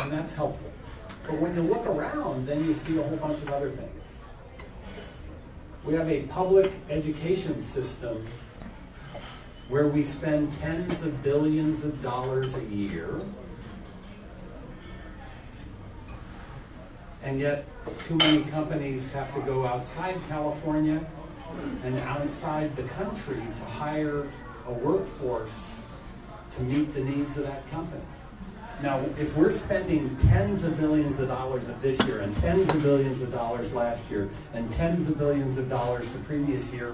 and that's helpful. But when you look around, then you see a whole bunch of other things. We have a public education system where we spend tens of billions of dollars a year, and yet too many companies have to go outside California and outside the country to hire a workforce to meet the needs of that company. Now, if we're spending tens of billions of dollars this year and tens of billions of dollars last year and tens of billions of dollars the previous year,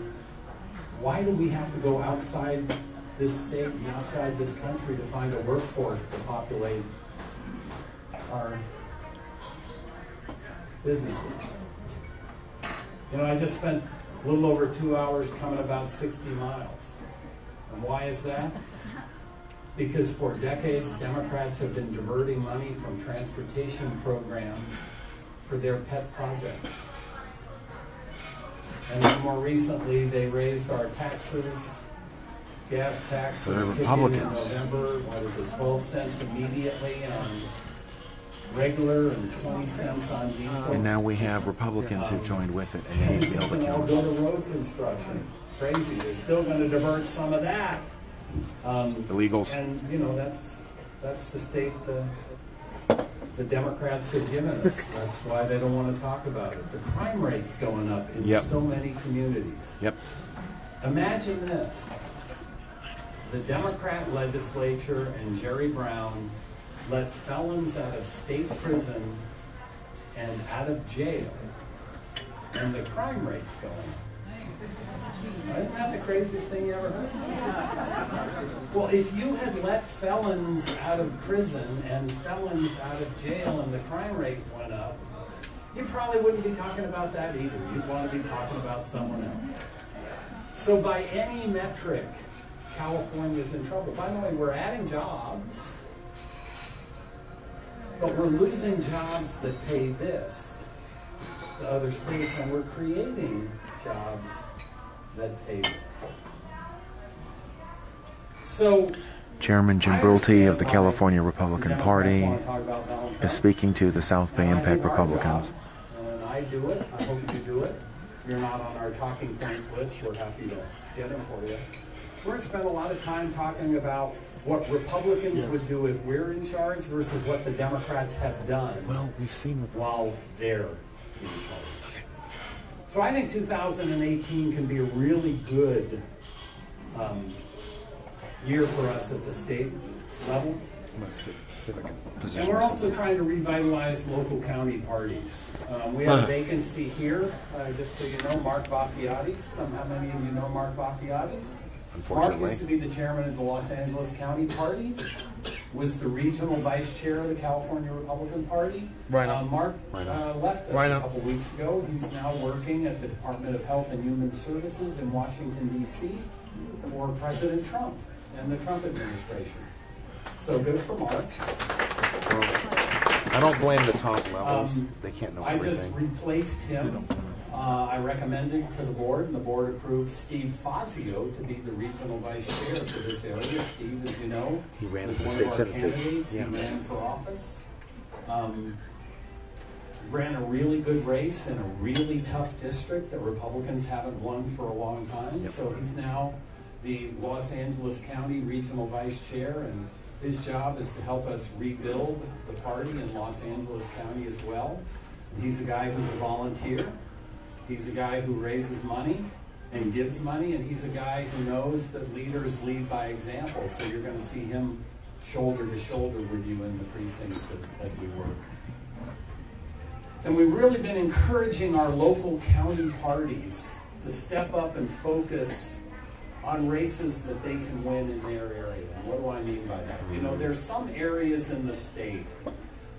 why do we have to go outside this state and outside this country to find a workforce to populate our businesses? You know, I just spent a little over 2 hours coming about 60 miles. And why is that? Because for decades, Democrats have been diverting money from transportation programs for their pet projects. And then more recently, they raised our taxes, gas tax. So they're Republicans. In November, what is it, 12 cents immediately on regular and 20 cents on diesel. And now we have Republicans who joined with it, and they need to be able to And kill they'll it. go to road construction. Crazy. They're still going to divert some of that. Illegals. And, you know, that's the state the Democrats have given us. That's why they don't want to talk about it. The crime rate's going up in so many communities. Yep. Imagine this. The Democrat legislature and Jerry Brown let felons out of state prison and out of jail, and the crime rate's going up. Isn't that the craziest thing you ever heard? Well, if you had let felons out of prison and felons out of jail and the crime rate went up, you probably wouldn't be talking about that either. You'd want to be talking about someone else. So by any metric, California's in trouble. By the way, we're adding jobs, but we're losing jobs that pay this to other states, and we're creating jobs that pay this. So, Chairman Jim Brulte of the California Republican Party is speaking to the South Bat Impact Repoublicans. And I do it. I hope you do it. If you're not on our talking points list, we're happy to get them for you. We're going to spend a lot of time talking about what Republicans would do if we're in charge versus what the Democrats have done while they're in charge. So I think 2018 can be a really good year for us at the state level. And we're also trying to revitalize local county parties. We have a vacancy here, just so you know, Mark Baffiades. How many of you know Mark Baffiades? Mark used to be the chairman of the Los Angeles County Party, was the regional vice chair of the California Republican Party. Mark left us a couple weeks ago. He's now working at the Department of Health and Human Services in Washington, D.C. for President Trump and the Trump administration. So good for Mark. I don't blame the top levels. They can't know everything. I just replaced him. I recommended to the board, and the board approved Steve Fazio to be the regional vice chair for this area. Steve, as you know, he ran was for the one state of our senate. candidates. He ran for office. Ran a really good race in a really tough district that Republicans haven't won for a long time. So he's now the Los Angeles County regional vice chair, and his job is to help us rebuild the party in Los Angeles County as well. He's a guy who's a volunteer. He's a guy who raises money and gives money, and he's a guy who knows that leaders lead by example. So you're going to see him shoulder to shoulder with you in the precincts as we work. And we've really been encouraging our local county parties to step up and focus on races that they can win in their area. And what do I mean by that? You know, there's some areas in the state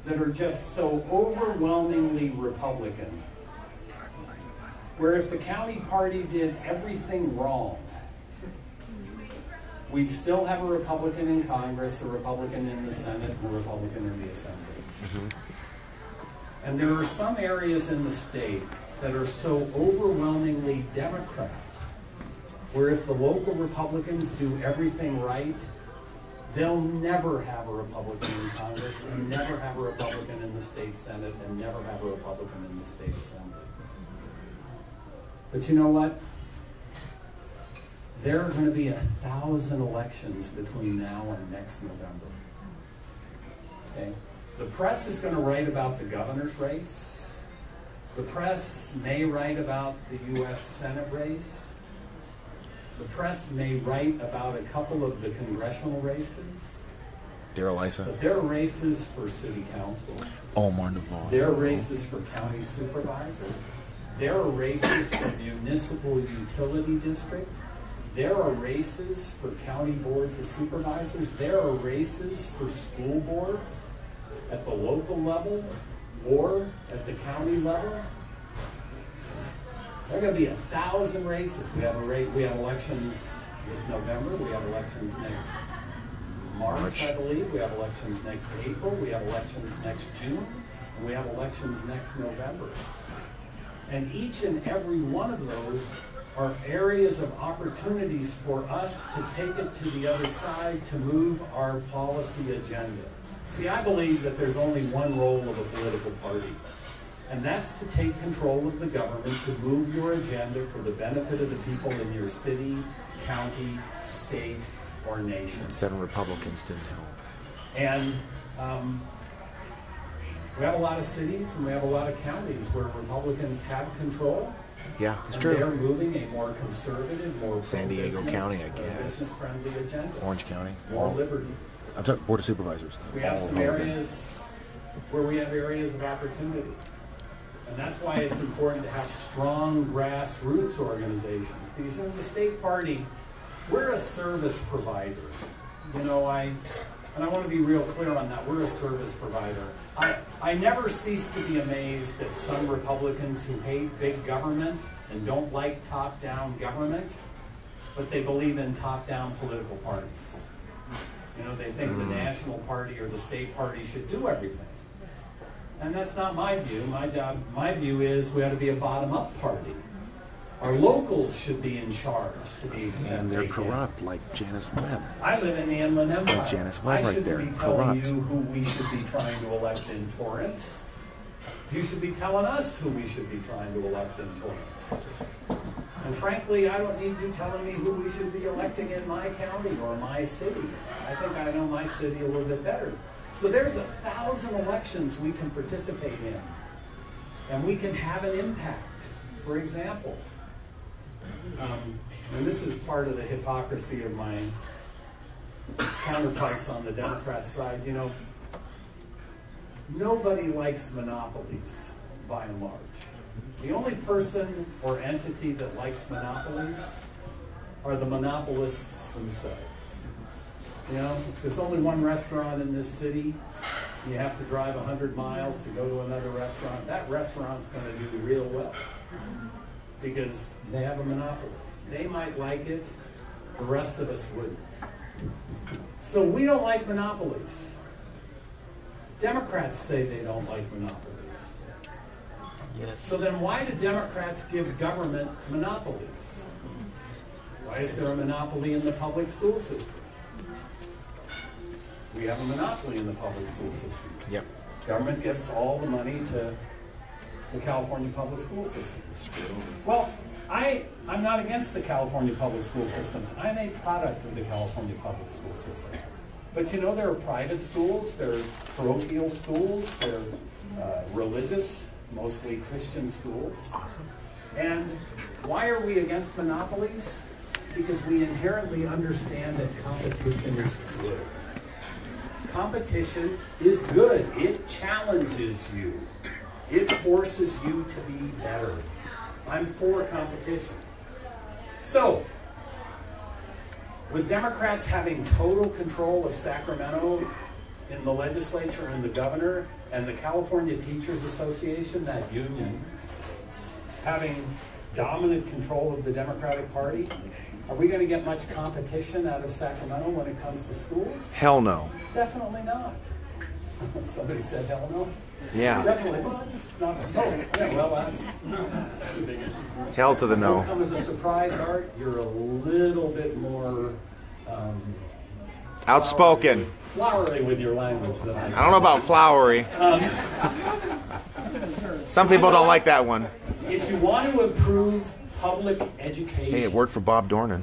that are just so overwhelmingly Republican, where if the county party did everything wrong, we'd still have a Republican in Congress, a Republican in the Senate, and a Republican in the Assembly. And there are some areas in the state that are so overwhelmingly Democrat, where if the local Republicans do everything right, they'll never have a Republican in Congress, and never have a Republican in the state Senate, and never have a Republican in the state Assembly. But you know what? There are going to be 1,000 elections between now and next November. Okay? The press is going to write about the governor's race. The press may write about the U.S. Senate race. The press may write about a couple of the congressional races. But there are races for city council. Omar Navarro. There are races for county supervisor. There are races for municipal utility district. There are races for county boards of supervisors. There are races for school boards at the local level or at the county level. There are going to be 1,000 races. We have elections this November. We have elections next March, I believe. We have elections next April. We have elections next June. And we have elections next November. And each and every one of those are areas of opportunities for us to take it to the other side to move our policy agenda. See, I believe that there's only one role of a political party, and that's to take control of the government to move your agenda for the benefit of the people in your city, county, state, or nation. 7 Republicans didn't help. And we have a lot of cities and we have a lot of counties where Republicans have control. Yeah, it's true. They're moving a more conservative, more San Diego County, I guess. business-friendly agenda. Orange County. More liberty. I'm talking Board of Supervisors. We have some areas where we have areas of opportunity. And that's why it's important to have strong grassroots organizations. Because in the state party, we're a service provider. You know, and I want to be real clear on that. We're a service provider. I never cease to be amazed at some Republicans who hate big government and don't like top-down government, but they believe in top-down political parties. You know, they think the national party or the state party should do everything. And that's not my view. My view is we ought to be a bottom-up party. Our locals should be in charge to the extent And they're they can. corrupt, like Janice Webb. I live in the Inland Empire. Like Janice Webb right there, I shouldn't be telling corrupt. you who we should be trying to elect in Torrance. You should be telling us who we should be trying to elect in Torrance. And frankly, I don't need you telling me who we should be electing in my county or my city. I think I know my city a little bit better. So there's 1,000 elections we can participate in. And we can have an impact. For example, and this is part of the hypocrisy of my counterparts on the Democrat side, you know, nobody likes monopolies, by and large. The only person or entity that likes monopolies are the monopolists themselves. You know, if there's only one restaurant in this city, you have to drive 100 miles to go to another restaurant, that restaurant's going to do real well because they have a monopoly. They might like it, the rest of us wouldn't. So we don't like monopolies. Democrats say they don't like monopolies. Yes. So then why do Democrats give government monopolies? Why is there a monopoly in the public school system? We have a monopoly in the public school system. Yep. Government gets all the money to the California public school system. Well, I'm not against the California public school systems. I'm a product of the California public school system. But you know, there are private schools, there are parochial schools, there are religious, mostly Christian schools. Awesome. And why are we against monopolies? Because we inherently understand that competition is good. Competition is good. It challenges you. It forces you to be better. I'm for competition. So, with Democrats having total control of Sacramento in the legislature and the governor and the California Teachers Association, that union, having dominant control of the Democratic Party, are we going to get much competition out of Sacramento when it comes to schools? Hell no. Definitely not. Somebody said hell no? Yeah. Definitely not. Yeah, well, that's... Hell to the no. Won't come as a surprise, Art. You're a little bit more Outspoken. Flowery with your language. That I don't know about flowery. Some people don't like that one. If you want to improve public education, Hey, it worked for Bob Dornan.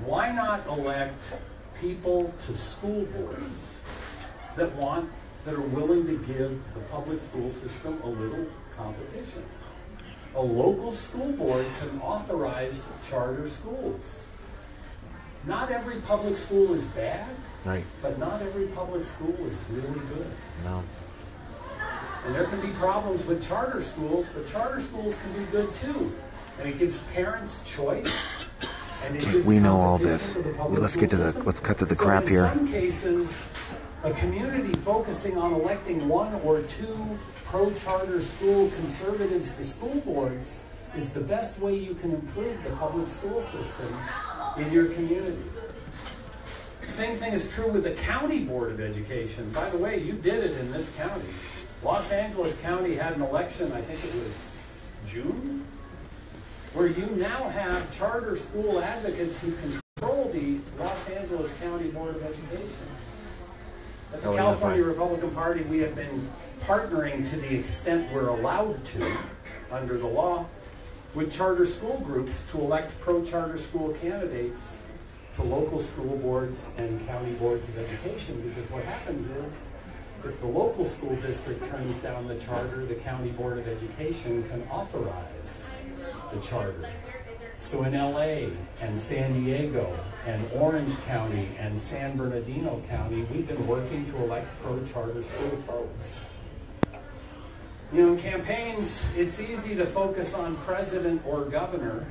why not elect people to school boards that are willing to give the public school system a little competition? A local school board can authorize charter schools. Not every public school is bad, Right. but not every public school is really good. No. And there can be problems with charter schools, but charter schools can be good too. And it gives parents choice. And it gives We know all this. competition for the public Let's school get to the system. let's cut to the So crap in here. some cases, a community focusing on electing one or two pro-charter school conservatives to school boards is the best way you can improve the public school system in your community. Same thing is true with the county board of education. By the way, you did it in this county. Los Angeles County had an election, I think it was June, where you now have charter school advocates who control the Los Angeles County Board of Education. At the California Republican Party, we have been partnering to the extent we're allowed to, under the law, with charter school groups to elect pro-charter school candidates to local school boards and county boards of education. Because what happens is, if the local school district turns down the charter, the county board of education can authorize the charter. So in LA and San Diego and Orange County and San Bernardino County, we've been working to elect pro-charter school folks. You know, in campaigns, it's easy to focus on president or governor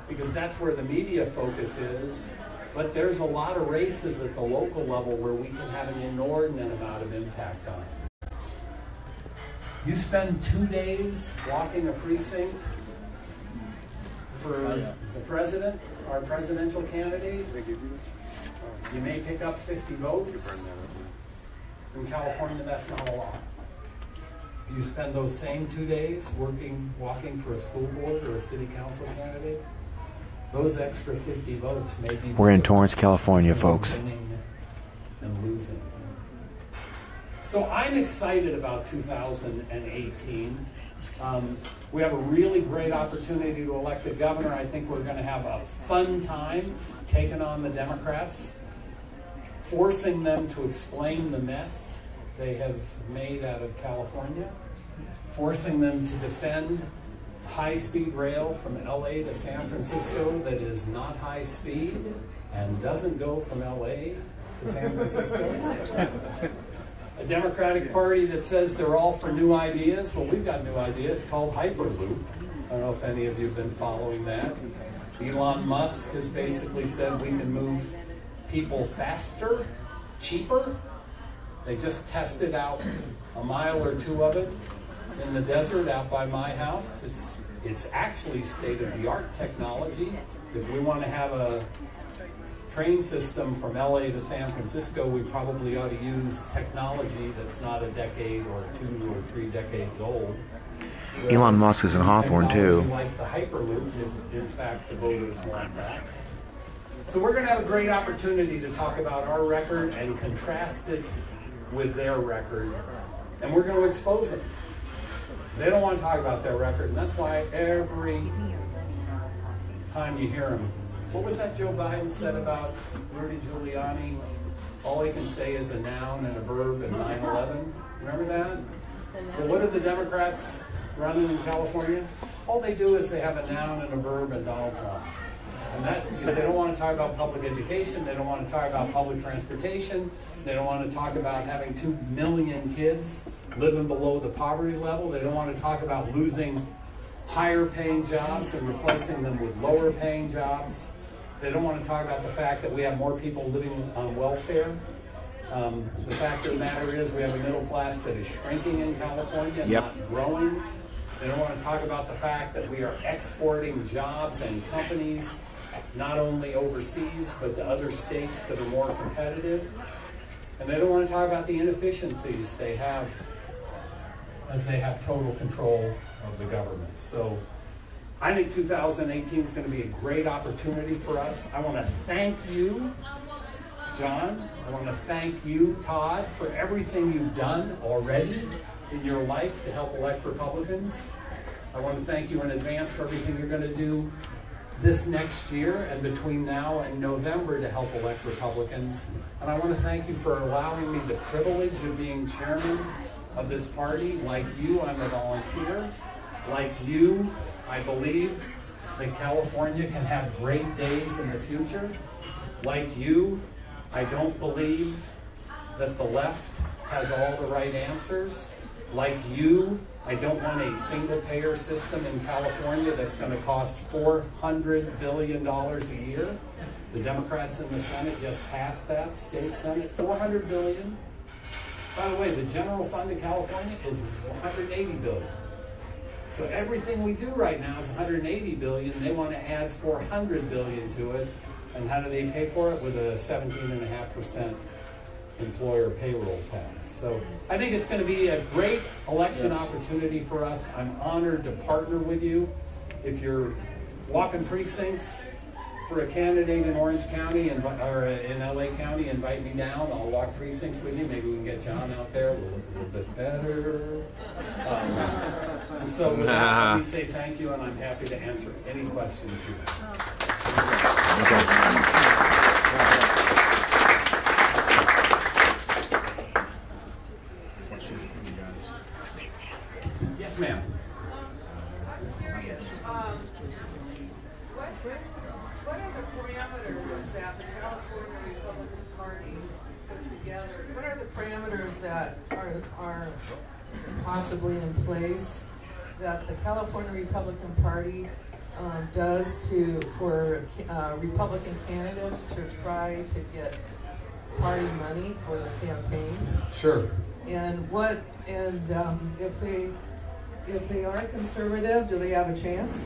because that's where the media focus is. But there's a lot of races at the local level where we can have an inordinate amount of impact on. You spend 2 days walking a precinct for the president, our presidential candidate, you may pick up 50 votes. In California, that's not a lot. You spend those same 2 days walking for a school board or a city council candidate, those extra 50 votes may be... We're in Torrance, California, folks. Winning and losing. So I'm excited about 2018. We have a really great opportunity to elect a governor. I think we're going to have a fun time taking on the Democrats, forcing them to explain the mess they have made out of California, forcing them to defend high-speed rail from LA to San Francisco that is not high speed and doesn't go from LA to San Francisco. A Democratic Party that says they're all for new ideas. Well, we've got a new idea. It's called Hyperloop. I don't know if any of you have been following that. Elon Musk has basically said we can move people faster, cheaper. They just tested out a mile or two of it in the desert out by my house. It's actually state-of-the-art technology. If we want to have a train system from LA to San Francisco, we probably ought to use technology that's not a decade or 2 or 3 decades old. Elon Musk is in Hawthorne too. Like the Hyperloop, if in fact the voters want that. So we're going to have a great opportunity to talk about our record and contrast it with their record, and we're going to expose them. They don't want to talk about their record, and that's why every time you hear them, what was that Joe Biden said about Rudy Giuliani? All he can say is a noun and a verb and 9/11. Remember that? Well, what are the Democrats running in California? All they do is they have a noun and a verb and Donald Trump. And that's because they don't want to talk about public education, they don't want to talk about public transportation, they don't want to talk about having 2 million kids living below the poverty level, they don't want to talk about losing higher paying jobs and replacing them with lower paying jobs. They don't want to talk about the fact that we have more people living on welfare. The fact of the matter is we have a middle class that is shrinking in California, not growing. They don't want to talk about the fact that we are exporting jobs and companies not only overseas but to other states that are more competitive. And they don't want to talk about the inefficiencies they have as they have total control of the government. So I think 2018 is going to be a great opportunity for us. I want to thank you, John. I want to thank you, Todd, for everything you've done already in your life to help elect Republicans. I want to thank you in advance for everything you're going to do this next year and between now and November to help elect Republicans. And I want to thank you for allowing me the privilege of being chairman of this party. Like you, I'm a volunteer. Like you, I believe that California can have great days in the future. Like you, I don't believe that the left has all the right answers. Like you, I don't want a single-payer system in California that's going to cost $400 billion a year. The Democrats in the Senate just passed that, state Senate, $400 billion. By the way, the general fund in California is $180 billion. So everything we do right now is $180 billion. They want to add $400 billion to it. And how do they pay for it? With a 17.5% employer payroll tax. So I think it's going to be a great election opportunity for us. I'm honored to partner with you. If you're walking precincts for a candidate in Orange County or in LA County, invite me down. I'll walk precincts with you. Maybe we can get John out there. We'll look a little bit better. And so with that, let me say thank you, and I'm happy to answer any questions you have. Yes, ma'am. What are the parameters that the California Republican Party put together? What are the parameters that are possibly in place that the California Republican Party does for Republican candidates to try to get party money for the campaigns? Sure. And if they are conservative, do they have a chance?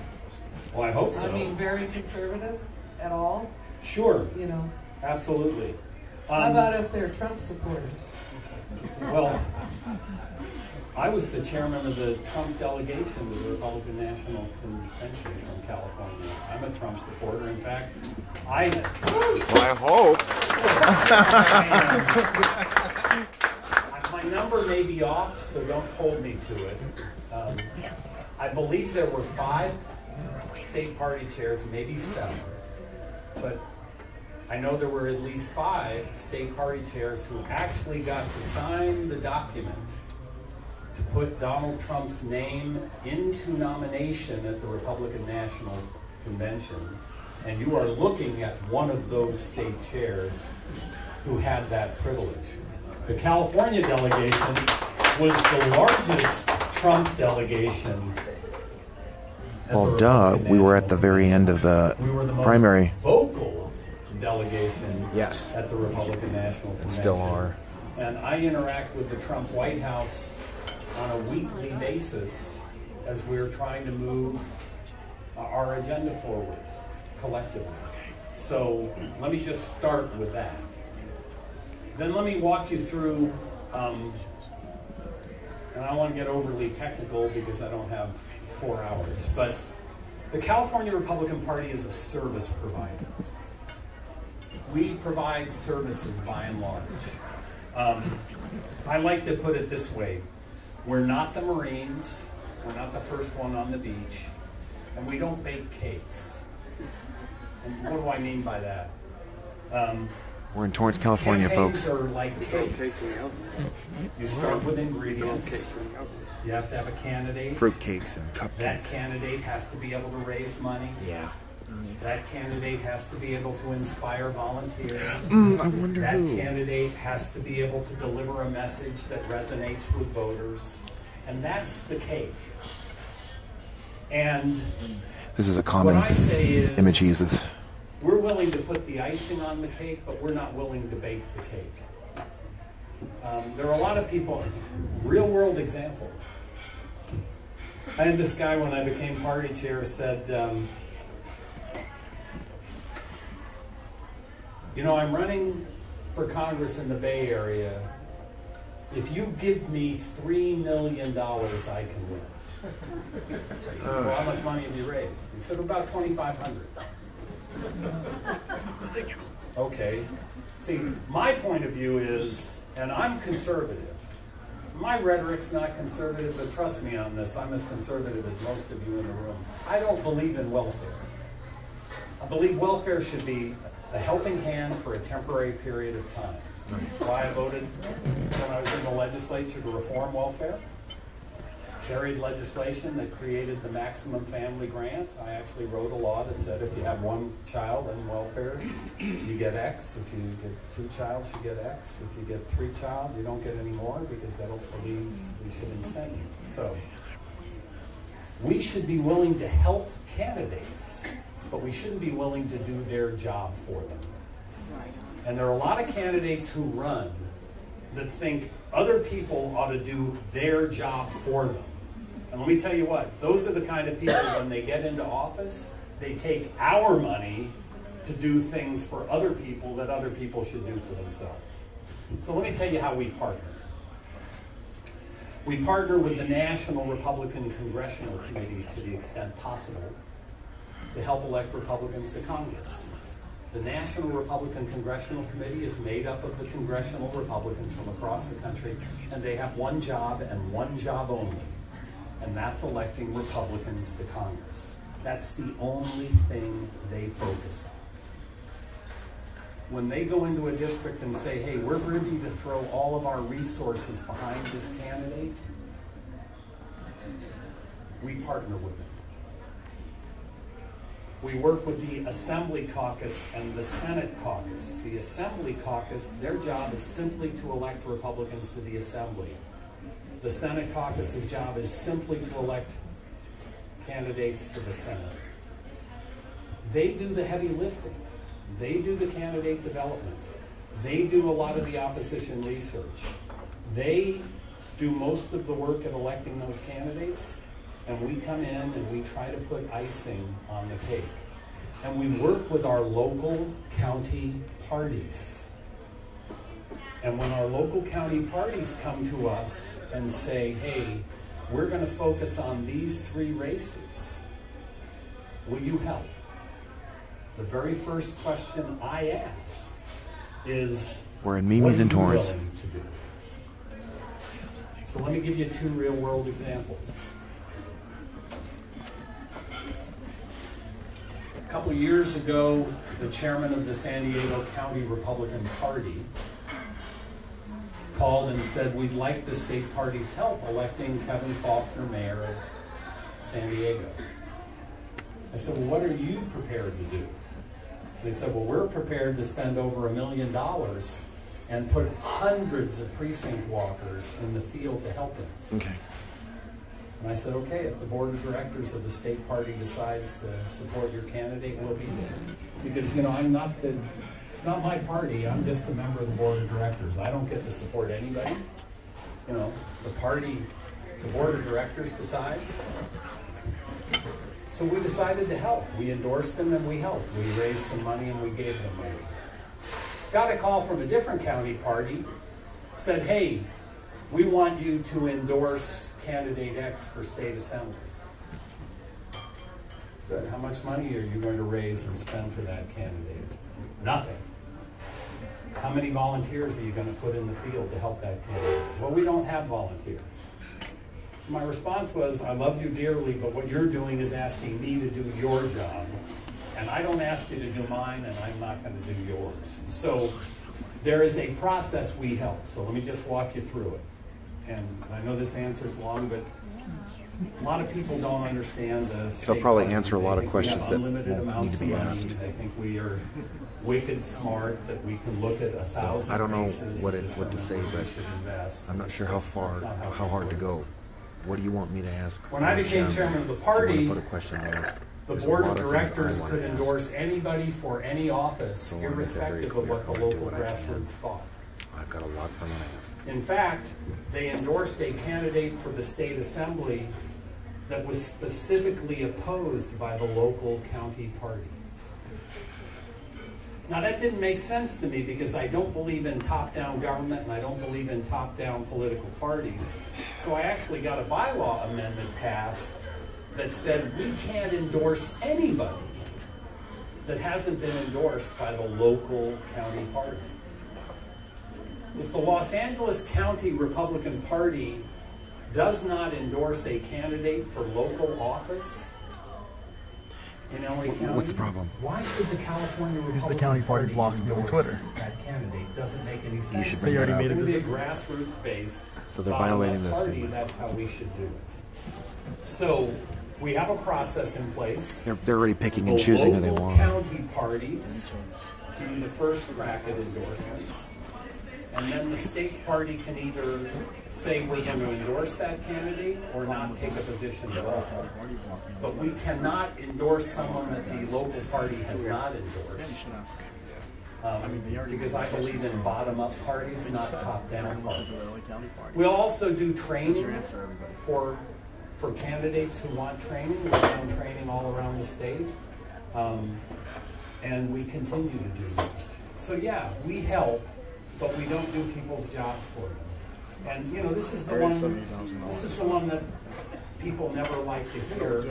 Well, I hope so. I mean, very conservative at all? Sure. You know. Absolutely. How about if they're Trump supporters? Well, I was the chairman of the Trump delegation to the Republican National Convention from California. I'm a Trump supporter. In fact, I hope. My number may be off, so don't hold me to it. I believe there were 5 state party chairs, maybe 7, but I know there were at least 5 state party chairs who actually got to sign the document to put Donald Trump's name into nomination at the Republican National Convention. And you are looking at one of those state chairs who had that privilege. The California delegation was the largest Trump delegation. Well, duh, we were at the very end of the primary. Vocal delegation Yes. at the Republican National Convention. And still are. And I interact with the Trump White House on a weekly basis as we're trying to move our agenda forward collectively. So let me just start with that. Then let me walk you through, and I don't want to get overly technical because I don't have 4 hours, but the California Republican Party is a service provider. We provide services by and large. I like to put it this way. We're not the Marines, we're not the first one on the beach, and we don't bake cakes. And what do I mean by that? We're in Torrance, California, campaigns folks. are like cakes. You start with ingredients. You have to have a candidate. Fruit cakes and cupcakes. That candidate has to be able to raise money. Yeah. That candidate has to be able to inspire volunteers. I wonder that who. candidate has to be able to deliver a message that resonates with voters. And that's the cake. And This is a common what I say is, image he uses. we're willing to put the icing on the cake, but we're not willing to bake the cake. There are a lot of people, real world example. I had this guy when I became party chair said, you know, I'm running for Congress in the Bay Area. If you give me $3 million, I can win. He said, well, how much money have you raised? He said, about $2,500. Okay. See, my point of view is, and I'm conservative. My rhetoric's not conservative, but trust me on this, I'm as conservative as most of you in the room. I don't believe in welfare. I believe welfare should be a helping hand for a temporary period of time. Why I voted when I was in the legislature to reform welfare. Carried legislation that created the maximum family grant. I actually wrote a law that said if you have one child in welfare, you get X. If you get 2 children, you get X. If you get 3 children, you don't get any more because I don't believe we should incent you. So we should be willing to help candidates, but we shouldn't be willing to do their job for them. And there are a lot of candidates who run that think other people ought to do their job for them. And let me tell you what, those are the kind of people, when they get into office, they take our money to do things for other people that other people should do for themselves. So let me tell you how we partner. We partner with the National Republican Congressional Committee to the extent possible to help elect Republicans to Congress. The National Republican Congressional Committee is made up of the congressional Republicans from across the country, and they have one job and one job only, and that's electing Republicans to Congress. That's the only thing they focus on. When they go into a district and say, hey, we're ready to throw all of our resources behind this candidate, we partner with them. We work with the Assembly Caucus and the Senate Caucus. The Assembly Caucus, their job is simply to elect Republicans to the Assembly. The Senate Caucus's job is simply to elect candidates to the Senate. They do the heavy lifting. They do the candidate development. They do a lot of the opposition research. They do most of the work at electing those candidates. And we come in and we try to put icing on the cake. And we work with our local county parties. And when our local county parties come to us and say, hey, we're going to focus on these 3 races, will you help? The very first question I ask is, we're in Mimi's and Torrance. What are you willing to do? So let me give you 2 real-world examples. A couple of years ago, the chairman of the San Diego County Republican Party called and said, we'd like the state party's help electing Kevin Faulkner mayor of San Diego. I said, well, what are you prepared to do? They said, well, we're prepared to spend over $1 million and put hundreds of precinct walkers in the field to help them. Okay. And I said, okay, if the board of directors of the state party decides to support your candidate, we'll be there. Because, you know, it's not my party, I'm just a member of the board of directors. I don't get to support anybody. You know, the board of directors decides. So we decided to help. We endorsed them and we helped. We raised some money and we gave them money. Got a call from a different county party, said, hey, we want you to endorse candidate X for state assembly. Good. How much money are you going to raise and spend for that candidate? Nothing. How many volunteers are you going to put in the field to help that candidate? Well, we don't have volunteers. My response was, I love you dearly, but what you're doing is asking me to do your job. And I don't ask you to do mine, and I'm not going to do yours. So there is a process we help. So let me just walk you through it. And I know this answer's long, but a lot of people don't understand the state. They'll probably budget. answer a lot of questions that won't need to be asked. They think we are wicked smart, that we can look at 1,000 I don't know races what and to say, determine where but we should invest. I'm not sure how hard to go. What do you want me to ask? When I became chairman of the party, I want to put a question there. the There's board a of lot of things I directors want could to ask. endorse anybody for any office, So I want to make that very irrespective clear. of what the I want to do local what I can. grassroots thought. I've got a lot for them to ask. In fact, they endorsed a candidate for the state assembly that was specifically opposed by the local county party. Now that didn't make sense to me because I don't believe in top-down government and I don't believe in top-down political parties. So I actually got a bylaw amendment passed that said we can't endorse anybody that hasn't been endorsed by the local county party. If the Los Angeles County Republican Party does not endorse a candidate for local office in LA County, What's the problem? why should the California Republican county party blocked me on endorse Twitter. that candidate? Doesn't make any sense. should They bring already that made up. a It would be a decision. grassroots-based So they're violating this, party. didn't they? That's how we should do it. So we have a process in place. They're already picking and The choosing who they local want. county parties do the first crack at endorsements. And then the state party can either say we're going to endorse that candidate or not take a position at all. But we cannot endorse someone that the local party has not endorsed. Because I believe in bottom-up parties, not top-down parties. We'll also do training for candidates who want training. We've done training all around the state. And we continue to do that. So yeah, we help, but we don't do people's jobs for them. And you know, this is the one that people never like to hear.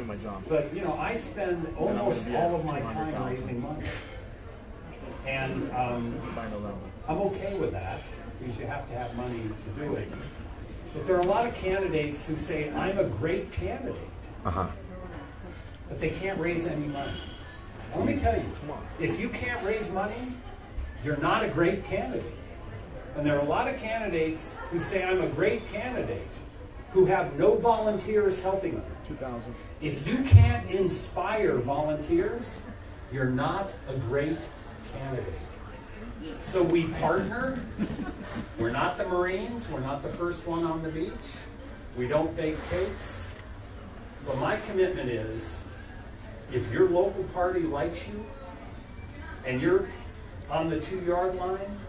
But you know, I spend almost all of my time raising money. And I'm okay with that, because you have to have money to do it. But there are a lot of candidates who say, I'm a great candidate, but they can't raise any money. Now, let me tell you, if you can't raise money, you're not a great candidate. And there are a lot of candidates who say, I'm a great candidate, who have no volunteers helping them. If you can't inspire volunteers, you're not a great candidate. So we partner. We're not the Marines. We're not the first one on the beach. We don't bake cakes. But my commitment is, if your local party likes you and you're on the 2-yard line,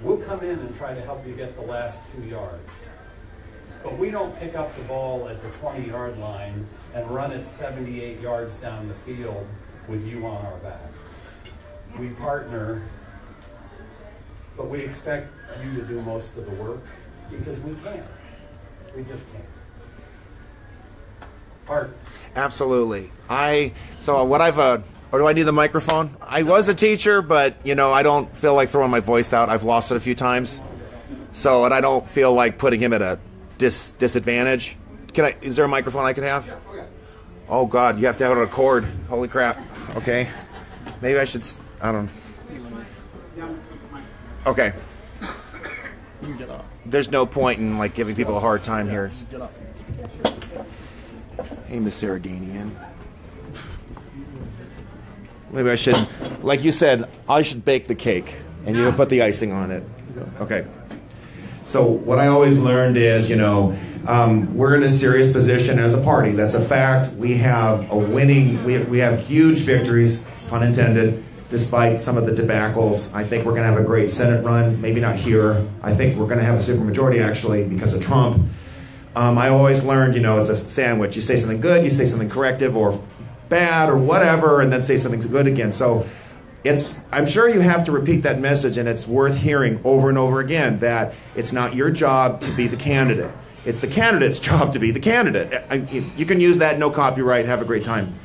we'll come in and try to help you get the last 2 yards. But we don't pick up the ball at the 20-yard line and run it 78 yards down the field with you on our backs. We partner, but we expect you to do most of the work because we can't. We just can't. Art. Absolutely. Or do I need the microphone? I was a teacher, but, you know, I don't feel like throwing my voice out. I've lost it a few times. So, and I don't feel like putting him at a disadvantage. Is there a microphone I could have? Yeah. Oh, God, you have to have it on a cord. Holy crap. Okay. Maybe I should, I don't know. Okay. There's no point in, like, giving people a hard time here. Hey, Miss Saraganian. Maybe I should, like you said, I should bake the cake, and you put the icing on it. Okay. So what I always learned is, you know, we're in a serious position as a party. That's a fact. We have a winning, we have huge victories, pun intended, despite some of the debacles. I think we're going to have a great Senate run, maybe not here. I think we're going to have a supermajority, actually, because of Trump. I always learned, you know, it's a sandwich. You say something good, you say something corrective or bad or whatever, and then say something good again. So I'm sure you have to repeat that message, and it's worth hearing over and over again that it's not your job to be the candidate. It's the candidate's job to be the candidate. You can use that, no copyright, have a great time.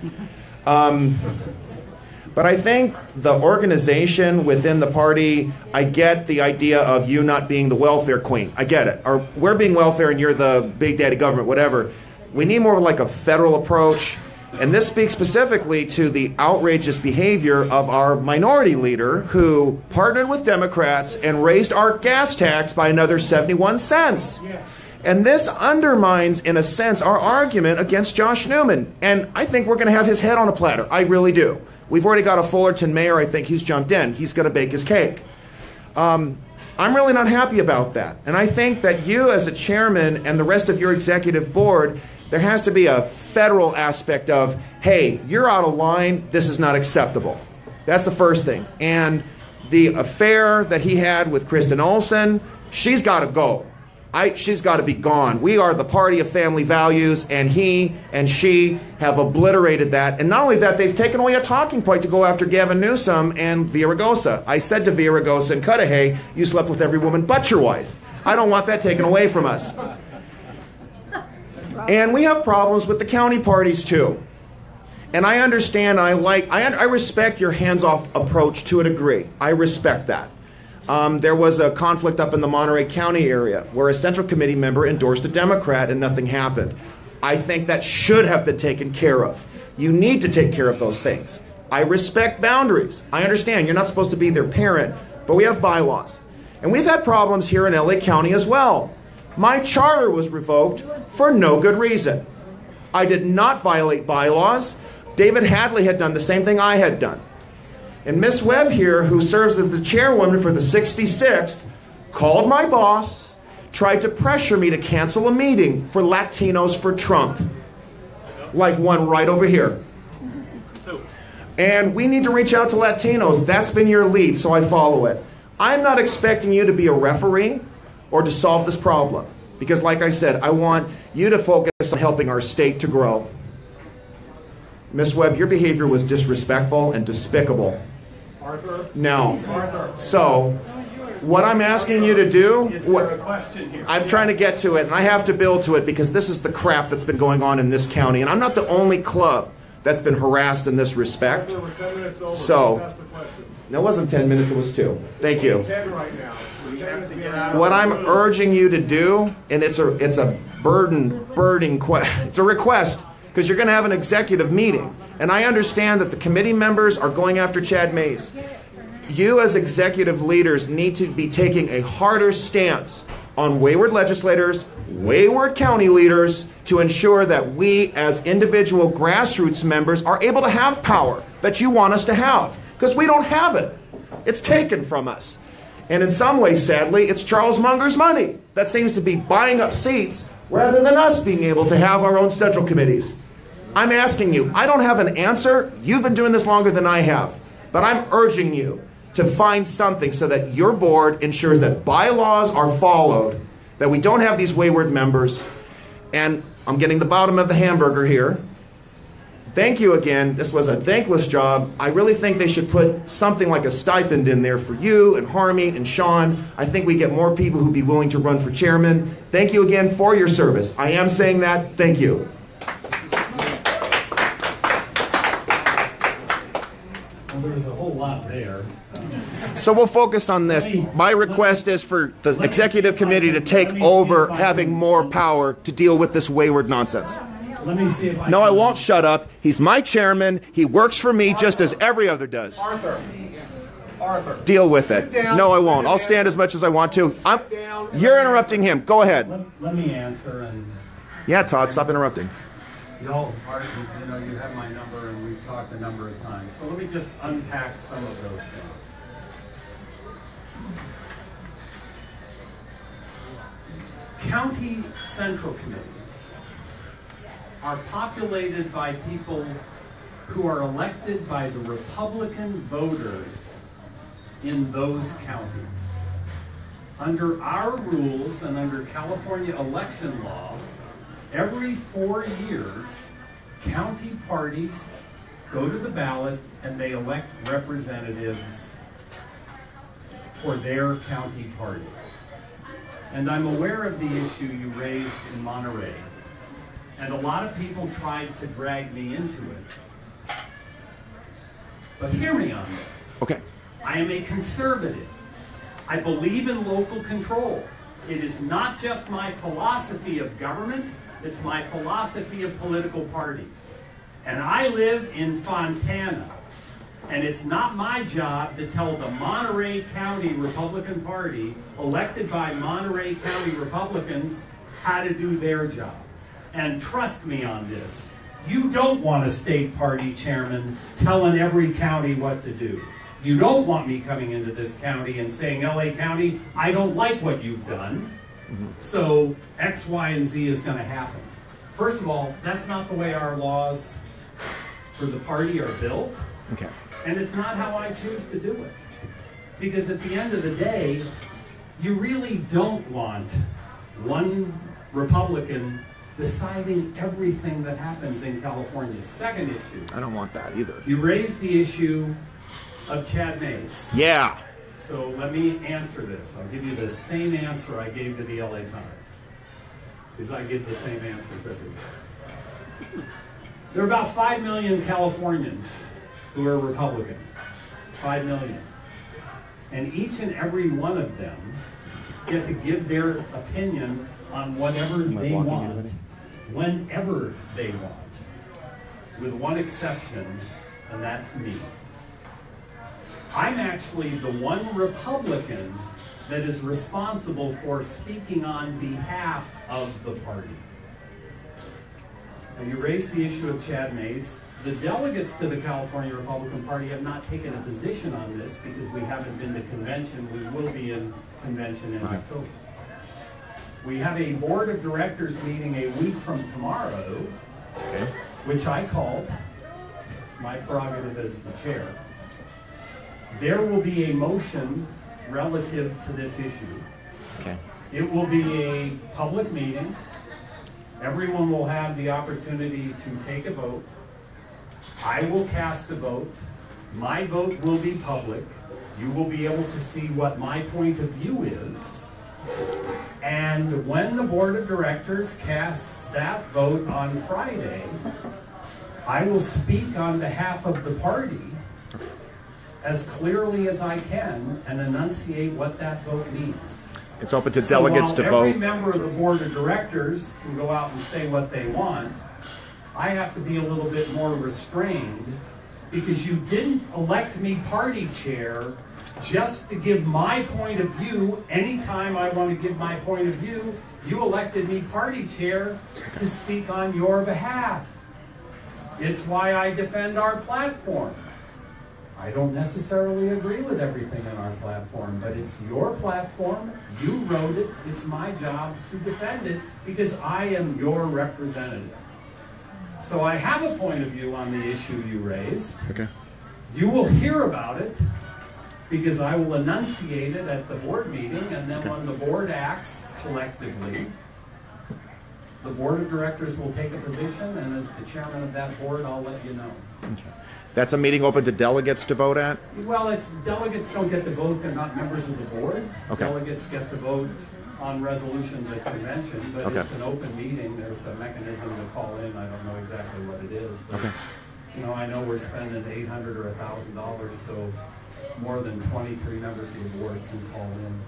But I think the organization within the party, I get the idea of you not being the welfare queen. I get it. Or we're being welfare and you're the big daddy government, whatever. We need more like a federal approach. And this speaks specifically to the outrageous behavior of our minority leader who partnered with Democrats and raised our gas tax by another 71 cents. And this undermines, in a sense, our argument against Josh Newman. And I think we're going to have his head on a platter. I really do. We've already got a Fullerton mayor. I think he's jumped in. He's going to bake his cake. I'm really not happy about that. And I think that you as a chairman and the rest of your executive board, there has to be a federal aspect of, hey, you're out of line. This is not acceptable. That's the first thing. And the affair that he had with Kristen Olsen, she's got to go. She's got to be gone. We are the party of family values, and he and she have obliterated that. And not only that, they've taken away a talking point to go after Gavin Newsom and Villaraigosa. I said to Villaraigosa and Cudahy, you slept with every woman but your wife. I don't want that taken away from us. And we have problems with the county parties too. And I understand, I respect your hands-off approach to a degree. I respect that. There was a conflict up in the Monterey County area where a Central Committee member endorsed a Democrat and nothing happened. I think that should have been taken care of. You need to take care of those things. I respect boundaries. I understand you're not supposed to be their parent, but we have bylaws. And we've had problems here in LA County as well. My charter was revoked for no good reason. I did not violate bylaws. David Hadley had done the same thing I had done. And Miss Webb here, who serves as the chairwoman for the 66th, called my boss, tried to pressure me to cancel a meeting for Latinos for Trump. Like one right over here. And we need to reach out to Latinos. That's been your lead, so I follow it. I'm not expecting you to be a referee or to solve this problem. Because like I said, I want you to focus on helping our state to grow. Miss Webb, your behavior was disrespectful and despicable. Arthur? No. Arthur. So, what I'm asking you to do, Is there a question here? I'm trying to get to it, and I have to build to it because this is the crap that's been going on in this county. And I'm not the only club that's been harassed in this respect. We're 10 minutes over. So, That's the question. that wasn't 10 minutes, it was 2. Thank you. 10 right now. We have to get out. What I'm urging you to do, and it's a it's a request, because you're going to have an executive meeting. And I understand that the committee members are going after Chad Mays. You as executive leaders need to be taking a harder stance on wayward legislators, wayward county leaders, to ensure that we as individual grassroots members are able to have power that you want us to have. Because we don't have it. It's taken from us. And in some ways, sadly, it's Charles Munger's money that seems to be buying up seats rather than us being able to have our own central committees. I'm asking you, I don't have an answer. You've been doing this longer than I have. But I'm urging you to find something so that your board ensures that bylaws are followed, that we don't have these wayward members. And I'm getting the bottom of the hamburger here. Thank you again. This was a thankless job. I really think they should put something like a stipend in there for you and Harmeet and Sean. I think we get more people who'd be willing to run for chairman. Thank you again for your service. I am saying that. Thank you. Well, there's a whole lot there. So we'll focus on this. My request is for the executive committee to take over having more power to deal with this wayward nonsense. Let me see if I No, I can- won't shut up. He's my chairman. He works for me just as every other does. Arthur. Deal with it. Sit down. No, I won't. I'll stand as much as I want to. You're interrupting him. Go ahead. Let me answer, and Yeah, Todd, stop interrupting. y'all, Art, you have my number, and we've talked a number of times. So let me just unpack some of those things. County central committees are populated by people who are elected by the Republican voters in those counties. Under our rules and under California election law, every 4 years, county parties go to the ballot and they elect representatives for their county party. And I'm aware of the issue you raised in Monterey. And a lot of people tried to drag me into it. But hear me on this. Okay. I am a conservative. I believe in local control. It is not just my philosophy of government, it's my philosophy of political parties. And I live in Fontana. And it's not my job to tell the Monterey County Republican Party, elected by Monterey County Republicans, how to do their job. And trust me on this, you don't want a state party chairman telling every county what to do. You don't want me coming into this county and saying, LA County, I don't like what you've done, so X, Y, and Z is going to happen. First of all, that's not the way our laws for the party are built. Okay. And it's not how I choose to do it. Because at the end of the day, you really don't want one Republican deciding everything that happens in California. Second issue. I don't want that either. You raised the issue of Chad Mays. Yeah. So let me answer this. I'll give you the same answer I gave to the LA Times, because I give the same answers everywhere. There are about 5 million Californians who are Republican. 5 million. And each and every one of them get to give their opinion on whatever they want, whenever they want, with one exception, and that's me. I'm actually the one Republican that is responsible for speaking on behalf of the party. Now, you raised the issue of Chad Mays. The delegates to the California Republican Party have not taken a position on this because we haven't been to convention. We will be in convention in October. We have a board of directors meeting a week from tomorrow, which I called. It's my prerogative as the chair. There will be a motion relative to this issue. Okay. It will be a public meeting. Everyone will have the opportunity to take a vote. I will cast a vote. My vote will be public. You will be able to see what my point of view is. And when the board of directors casts that vote on Friday, I will speak on behalf of the party as clearly as I can and enunciate what that vote means. It's open to delegates to vote. Every member of the board of directors can go out and say what they want. I have to be a little bit more restrained because you didn't elect me party chair just to give my point of view anytime I want to give my point of view. You elected me party chair to speak on your behalf. It's why I defend our platform. I don't necessarily agree with everything in our platform, but it's your platform. You wrote it. It's my job to defend it because I am your representative. So I have a point of view on the issue you raised. Okay. You will hear about it because I will enunciate it at the board meeting, and then when the board acts collectively, the board of directors will take a position, and as the chairman of that board, I'll let you know. Okay. That's a meeting open to delegates to vote at? Well, it's delegates don't get to vote. They're not members of the board. Okay. Delegates get to vote on resolutions at convention, but Okay. it's an open meeting. There's a mechanism to call in. I don't know exactly what it is, but you know, I know we're spending $800 or $1,000, so more than 23 members of the board can call in.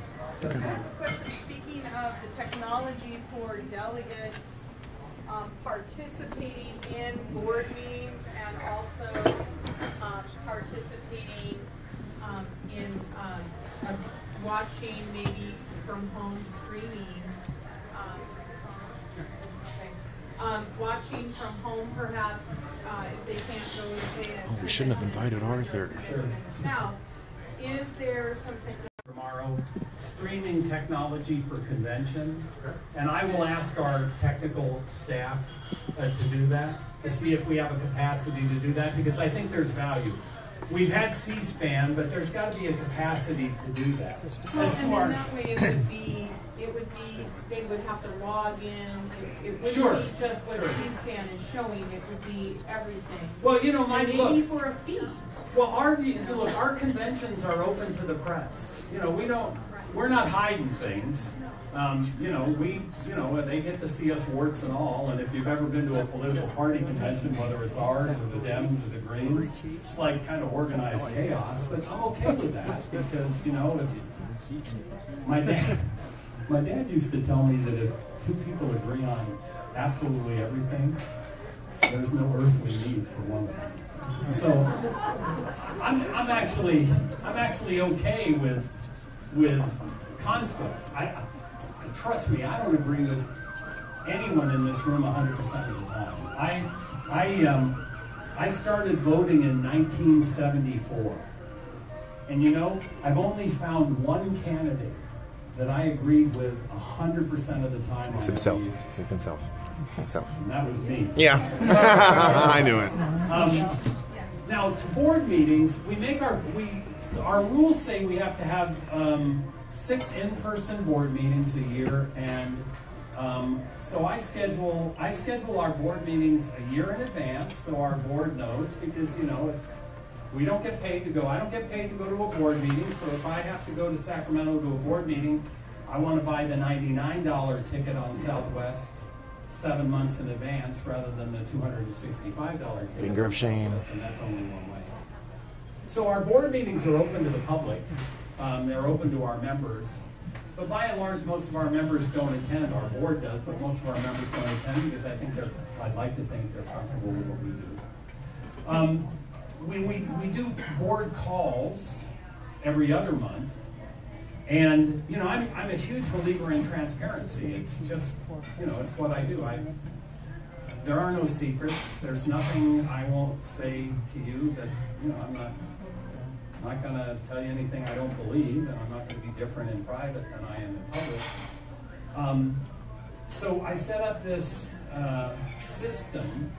Yes, ma'am. Question. Speaking of the technology for delegates participating in board meetings and also participating in watching maybe from home streaming, watching from home perhaps if they can't go to say Oh, we shouldn't have invited Arthur. Now, is there some technology? Tomorrow, streaming technology for convention, and I will ask our technical staff to do that, to see if we have a capacity to do that, because I think there's value. We've had C-SPAN, but there's got to be a capacity to do that. Well, and then that way it would be, they would have to log in. It wouldn't Sure. be just what C-SPAN is showing. It would be everything. Well, you know, And maybe for a fee. Well, our conventions are open to the press. You know, we're not hiding things. You know, they get to see us warts and all. And if you've ever been to a political party convention, whether it's ours or the Dems or the Greens, it's like kind of organized chaos. But I'm okay with that because, you know, my dad used to tell me that if two people agree on absolutely everything, there's no earthly need for one of them. So I'm actually okay with conflict. Trust me, I don't agree with anyone in this room 100% of the time. I started voting in 1974, and you know, I've only found one candidate that I agreed with 100% of the time. It's himself. It's himself. And that was me. Yeah. I knew it. Now, to board meetings, our rules say we have to have 6 in-person board meetings a year, and so I schedule our board meetings a year in advance so our board knows, because we don't get paid to go. I don't get paid to go to a board meeting, so if I have to go to Sacramento to a board meeting, I want to buy the $99 ticket on Southwest 7 months in advance rather than the $265 ticket. Finger of shame. And that's only one way. So our board meetings are open to the public. They're open to our members. But by and large, most of our members don't attend. Our board does, but most of our members don't attend because I'd like to think they're comfortable with what we do. We do board calls every other month. And, I'm a huge believer in transparency. It's just, it's what I do. There are no secrets. There's nothing I won't say to you that, I'm not going to tell you anything I don't believe, and I'm not going to be different in private than I am in public. So I set up this system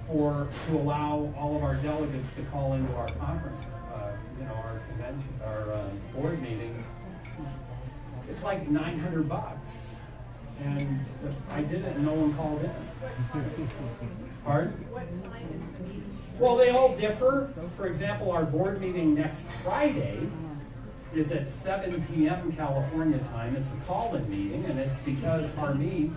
to allow all of our delegates to call into our conference, our convention, our board meetings. It's like $900, and I did it and no one called in. Pardon? What time is the meeting? Well, they all differ. For example, our board meeting next Friday is at 7 p.m. California time. It's a call-in meeting, and it's because Harmeet,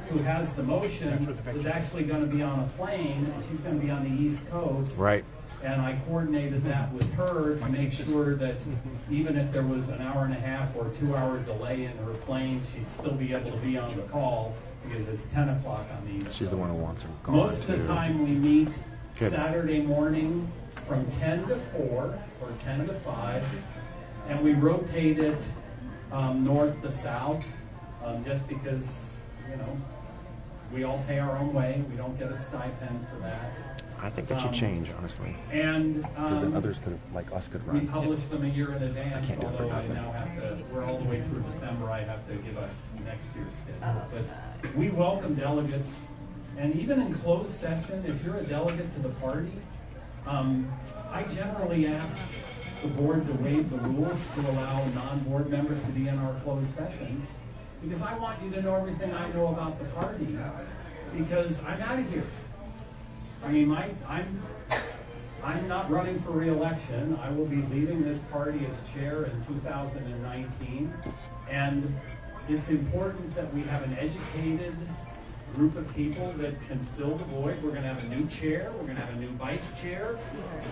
who has the motion, is actually going to be on a plane, and she's going to be on the East Coast. Right. And I coordinated that with her to make sure that even if there was an hour and a half or 2-hour delay in her plane, she'd still be able to be on the call because it's 10 o'clock on the East Coast. She's the one who wants her gone. Most of the time we meet Good. Saturday morning from 10 to 4 or 10 to 5, and we rotate it north to south just because, we all pay our own way. We don't get a stipend for that. I think that should change, honestly. And Because then others could, like us, could we run. publish them a year in advance, can't do it for although I nothing. now have to, we're all the way through December, I have to give us next year's schedule. But we welcome delegates, and even in closed session, if you're a delegate to the party, I generally ask the board to waive the rules to allow non-board members to be in our closed sessions, because I want you to know everything I know about the party, because I'm out of here. I mean, I'm not running for re-election. I will be leaving this party as chair in 2019, and it's important that we have an educated group of people that can fill the void. We're going to have a new chair. We're going to have a new vice chair.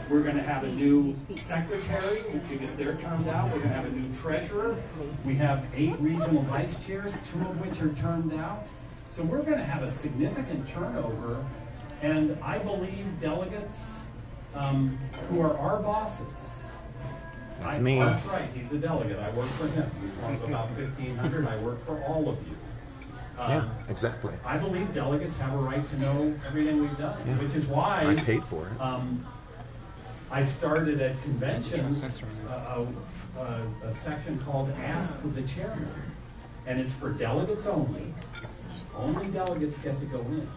We're going to have a new secretary because they're termed out. We're going to have a new treasurer. We have 8 regional vice chairs, 2 of which are termed out. So we're going to have a significant turnover. And I believe delegates who are our bosses. That's me. That's right, he's a delegate. I work for him. He's one of about 1,500. I work for all of you. Yeah, exactly. I believe delegates have a right to know everything we've done, Yeah. which is why I paid for it. I started at conventions a section called Ask the Chairman. And it's for delegates only. Only delegates get to go in.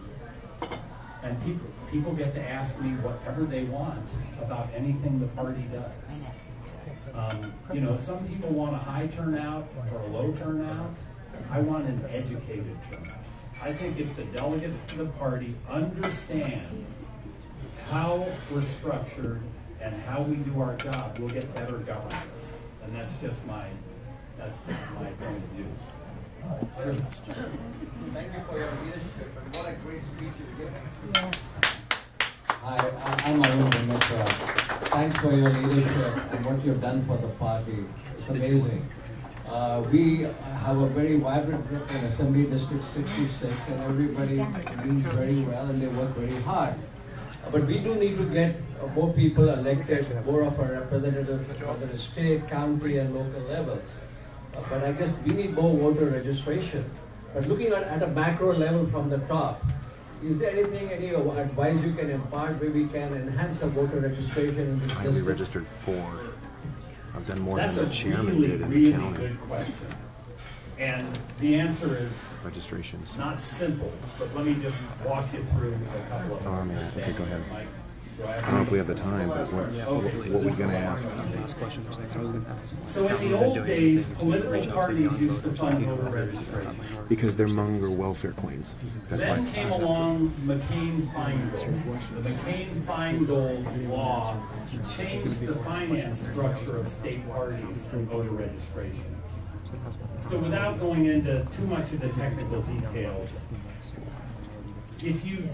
And people get to ask me whatever they want about anything the party does. Some people want a high turnout or a low turnout. I want an educated turnout. I think if the delegates to the party understand how we're structured and how we do our job, we'll get better governance. And that's just my point of view. Thank you for your leadership and what a great speech you've given. Yes. I'm Arun Mitra. Thanks for your leadership and what you've done for the party. It's amazing. We have a very vibrant group in Assembly District 66, and everybody means very well and they work very hard. But we do need to get more people elected, more of our representatives, whether it's state, county, and local levels. But I guess we need more voter registration. But looking at a macro level from the top, is there anything, any advice you can impart where we can enhance the voter registration in this I only district? registered 4. I've done more That's than a the chairman really, did in the really county. good question. And the answer is Registrations. not simple, but let me just walk you through a couple of them. Oh, I mean, okay, go ahead. I don't know if we have the time, but what were we going to ask? So in the old days, political parties used to fund voter registration. Because they're Munger welfare queens. That's Then why. came along McCain-Feingold. The McCain-Feingold law changed the finance structure of state parties for voter registration. So without going into too much of the technical details, if you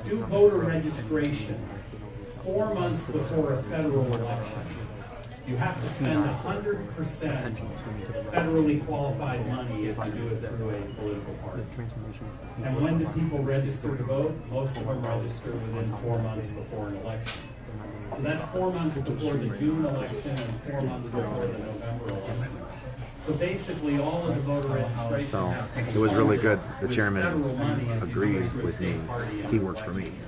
do voter registration 4 months before a federal election, you have to spend 100% federally qualified money if you do it through a political party. And when do people register to vote? Most of them register within 4 months before an election. So that's 4 months before the June election and 4 months before the November election. So basically, all of the voter registration So has to be it was really good. The with chairman federal money if you agreed go to a with me. state party He and works for me. election.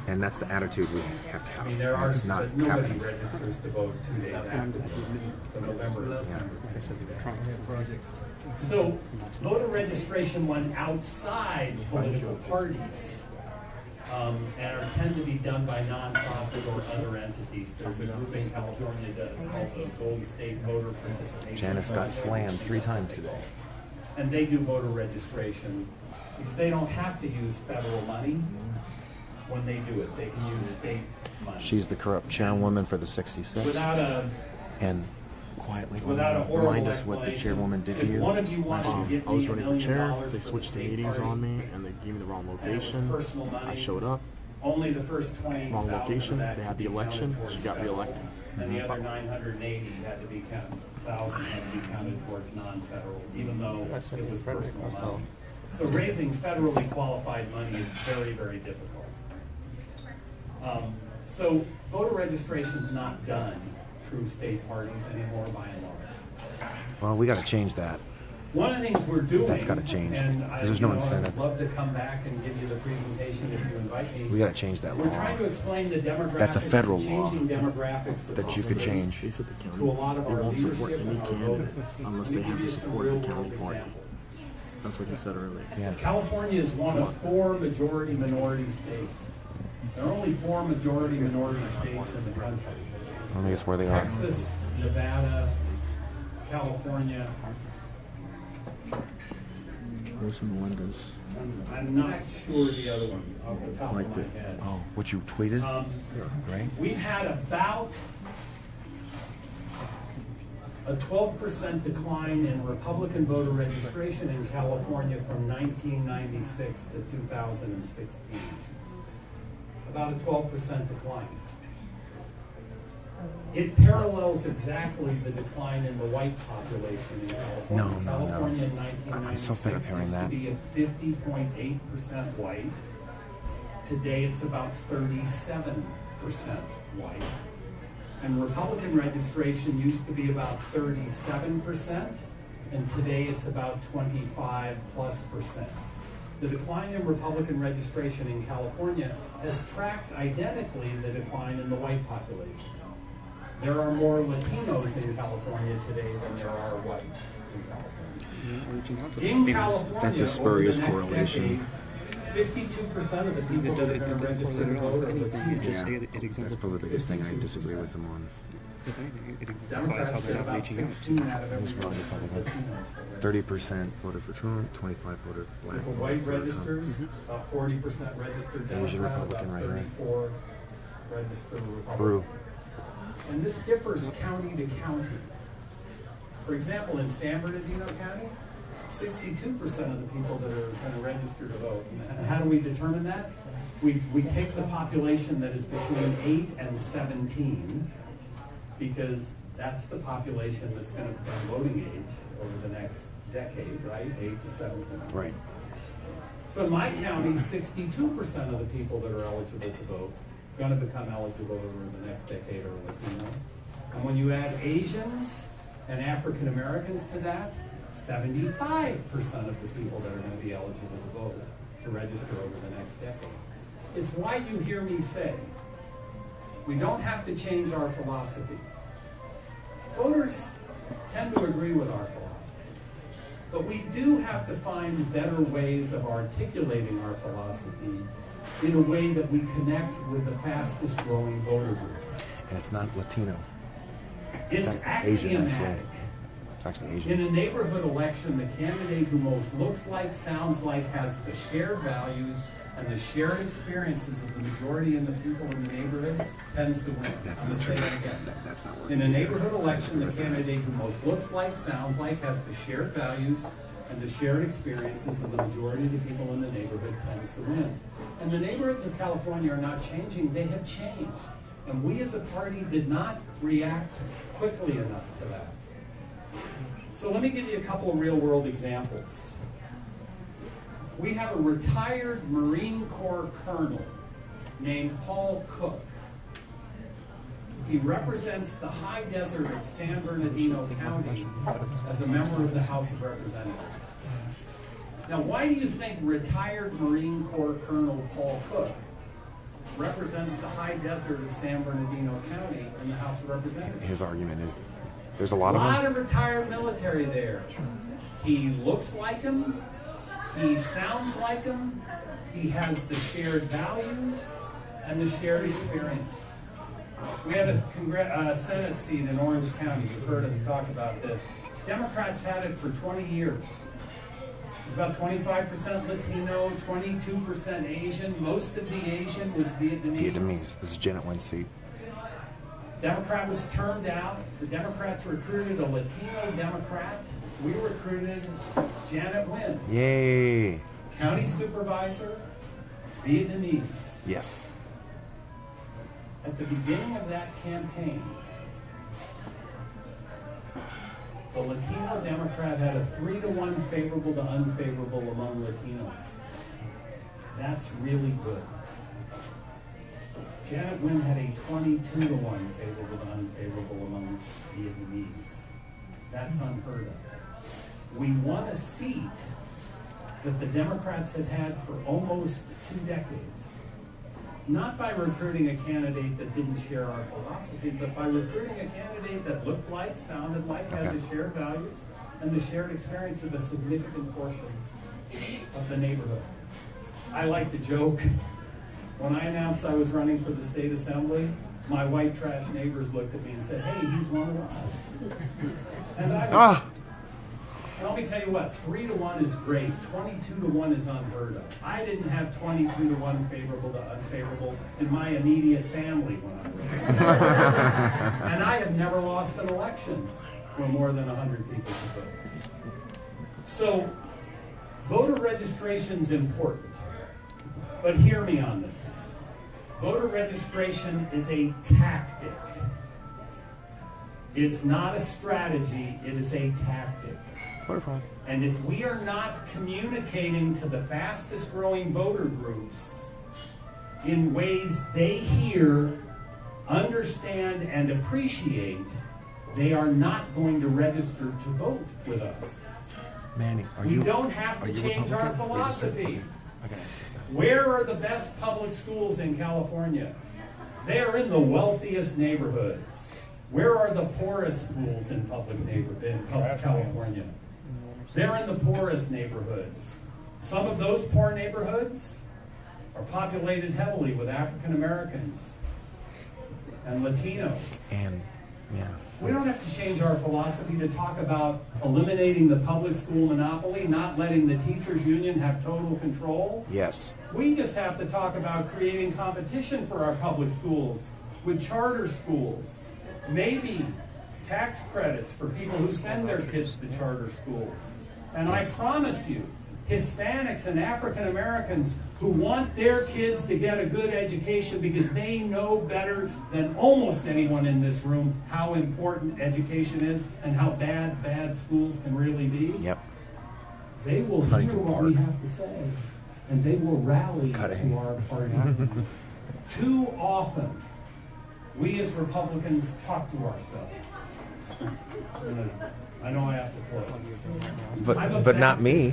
And that's the attitude we have to I mean, there are, have. Not but nobody happening. registers to vote 2 days after the election. So November and December. So voter registration went outside political parties and tend to be done by nonprofit or other entities. There's a group in California called the Gold State Voter Participation. Janice got slammed 3 times today. And they do voter registration. Because they don't have to use federal money when they do it. They can use state money. She's the corrupt chairwoman for the 66th. Without a And quietly without a horrible remind us what the explanation. chairwoman did to If you. one of you wants to give I me was $1 running the million chair. for They the switched the state meetings party, on me, and they gave me the wrong and it was location. personal money, I showed up. only the first 20,000 Wrong location. of that They had could the be election. counted towards She got federal, reelected. and the other 980 had to be counted. 1,000 had to be counted towards non-federal, even though it was personal money. So raising federally qualified money is very, very difficult. So voter registration is not done through state parties anymore, by and large. Well, we got to change that. One of the things we're doing, That's gotta change, and 'cause there's no incentive. I'd love to come back and give you the presentation if you invite me. We got to change that We're law. trying to explain the demographics, That's a federal the law changing demographics of that you could voters change. They said the county, to a lot of they our won't support leadership any and our candidate voters. unless We they have give the you some support of the real-world county party. examples. That's what you said earlier. Yeah. California is one of 4 majority-minority states. There are only 4 majority-minority states in the country. Let me guess where they are. Texas, Nevada, California. Listen, Melinda's. I'm not sure the other one off the top Liked of my it. head. Oh, what you tweeted? Right? We've had about a 12% decline in Republican voter registration in California from 1996 to 2016. About a 12% decline. It parallels exactly the decline in the white population in California. No. California in 1996 I'm so fed up hearing used that. to be at 50.8% white. Today it's about 37% white. And Republican registration used to be about 37%, and today it's about 25+%. The decline in Republican registration in California has tracked identically the decline in the white population. There are more Latinos in California today than there are whites in California. In California, That's a spurious over the next correlation. decade, 52% of the people that are going to register to vote are Latinos. Yeah, that's probably the biggest thing I disagree with them on. Democrats get about 16 out of every He's probably 100 Republican. Latinos. 30% voted for Trump, 25 voted black. If a white registers, about 40% registered Asian Democrat, Republican, about right, right. 34 registered Republican. Brew. And this differs county to county. For example, in San Bernardino County, 62% of the people that are going to register to vote. And how do we determine that? We take the population that is between 8 and 17, because that's the population that's going to become voting age over the next decade, right? 8 to 17. Right. So in my county, 62% of the people that are eligible to vote going to become eligible over the next decade are Latino. And when you add Asians and African Americans to that, 75% of the people that are going to be eligible to vote to register over the next decade. It's why you hear me say, we don't have to change our philosophy. Voters tend to agree with our philosophy, but we do have to find better ways of articulating our philosophy in a way that we connect with the fastest growing voter groups. And it's not Latino. It's Asian, axiomatic. actually. It's actually Asian. In a neighborhood election, the candidate who most looks like, sounds like, has the shared values and the shared experiences of the majority of the people in the neighborhood tends to win. That's I'm going not to say true. that again. That's not working. In a neighborhood election, the candidate who most looks like, sounds like, has the shared values and the shared experiences of the majority of the people in the neighborhood tends to win. And the neighborhoods of California are not changing, they have changed. And we as a party did not react quickly enough to that. So let me give you a couple of real world examples. We have a retired Marine Corps colonel named Paul Cook. He represents the high desert of San Bernardino County as a member of the House of Representatives. Now, why do you think retired Marine Corps Colonel Paul Cook represents the high desert of San Bernardino County in the House of Representatives? His argument is there's a lot of them. Retired military there. He looks like him. He sounds like him. He has the shared values and the shared experience. We have a Senate seat in Orange County. You've heard us talk about this. Democrats had it for 20 years. It's about 25% Latino, 22% Asian. Most of the Asian was Vietnamese. This is Janet Wynn's seat. Democrat was termed out. The Democrats recruited a Latino Democrat. We recruited Janet Wynn. Yay! County supervisor, Vietnamese. Yes. At the beginning of that campaign, the Latino Democrat had a 3-to-1 favorable to unfavorable among Latinos. That's really good. Janet Wynn had a 22-to-1 favorable to unfavorable among Vietnamese. That's unheard of. We won a seat that the Democrats had had for almost 2 decades. Not by recruiting a candidate that didn't share our philosophy, but by recruiting a candidate that looked like, sounded like, had the shared values and the shared experience of a significant portion of the neighborhood. I like to joke. When I announced I was running for the state assembly, my white trash neighbors looked at me and said, "Hey, he's one of us." And and let me tell you what, 3-to-1 is great. 22-to-1 is unheard of. I didn't have 22-to-1 favorable to unfavorable in my immediate family when I ran. And I have never lost an election where more than 100 people could vote. So, voter registration is important. But hear me on this. Voter registration is a tactic. It's not a strategy, it is a tactic. And if we are not communicating to the fastest growing voter groups in ways they hear, understand, and appreciate, they are not going to register to vote with us. Manny, we don't have to change our philosophy. Where are the best public schools in California? They are in the wealthiest neighborhoods. Where are the poorest schools in public California? They're in the poorest neighborhoods. Some of those poor neighborhoods are populated heavily with African Americans and Latinos. We don't have to change our philosophy to talk about eliminating the public school monopoly, not letting the teachers union have total control. Yes. We just have to talk about creating competition for our public schools with charter schools. Maybe tax credits for people who send their kids to charter schools. And I promise you, Hispanics and African Americans who want their kids to get a good education because they know better than almost anyone in this room how important education is and how bad schools can really be. Yep. They will hear what we have to say and they will rally to our party. Too often, we as Republicans talk to ourselves. I know I have to close. But not me.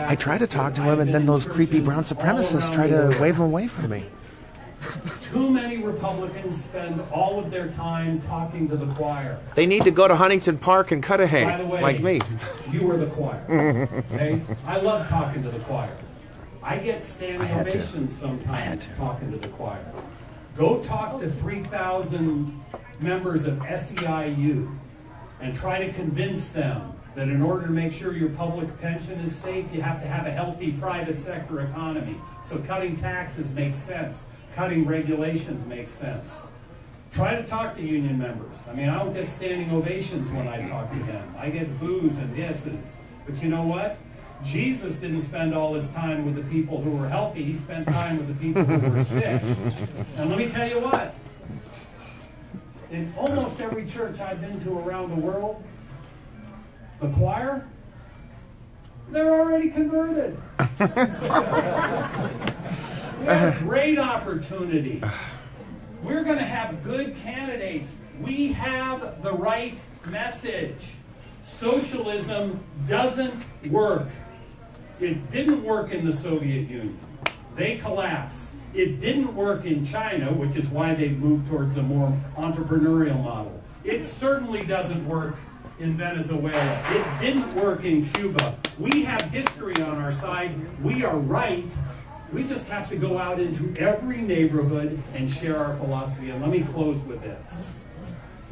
I try to talk to him, and then those creepy brown supremacists try to wave him away from me. Too many Republicans spend all of their time talking to the choir. They need to go to Huntington Park and cut a By hay, the way, like me. You were the choir. Okay? I love talking to the choir. I get standing ovations sometimes talking to the choir. Go talk to 3,000 members of SEIU and try to convince them that in order to make sure your public pension is safe, you have to have a healthy private sector economy. So cutting taxes makes sense. Cutting regulations makes sense. Try to talk to union members. I mean, I don't get standing ovations when I talk to them. I get boos and hisses. But you know what? Jesus didn't spend all his time with the people who were healthy. He spent time with the people who were sick. And let me tell you what. In almost every church I've been to around the world, the choir, they're already converted. We have a great opportunity. We're going to have good candidates. We have the right message. Socialism doesn't work. It didn't work in the Soviet Union. They collapsed. It didn't work in China, which is why they moved towards a more entrepreneurial model. It certainly doesn't work in Venezuela. It didn't work in Cuba. We have history on our side. We are right. We just have to go out into every neighborhood and share our philosophy. And let me close with this.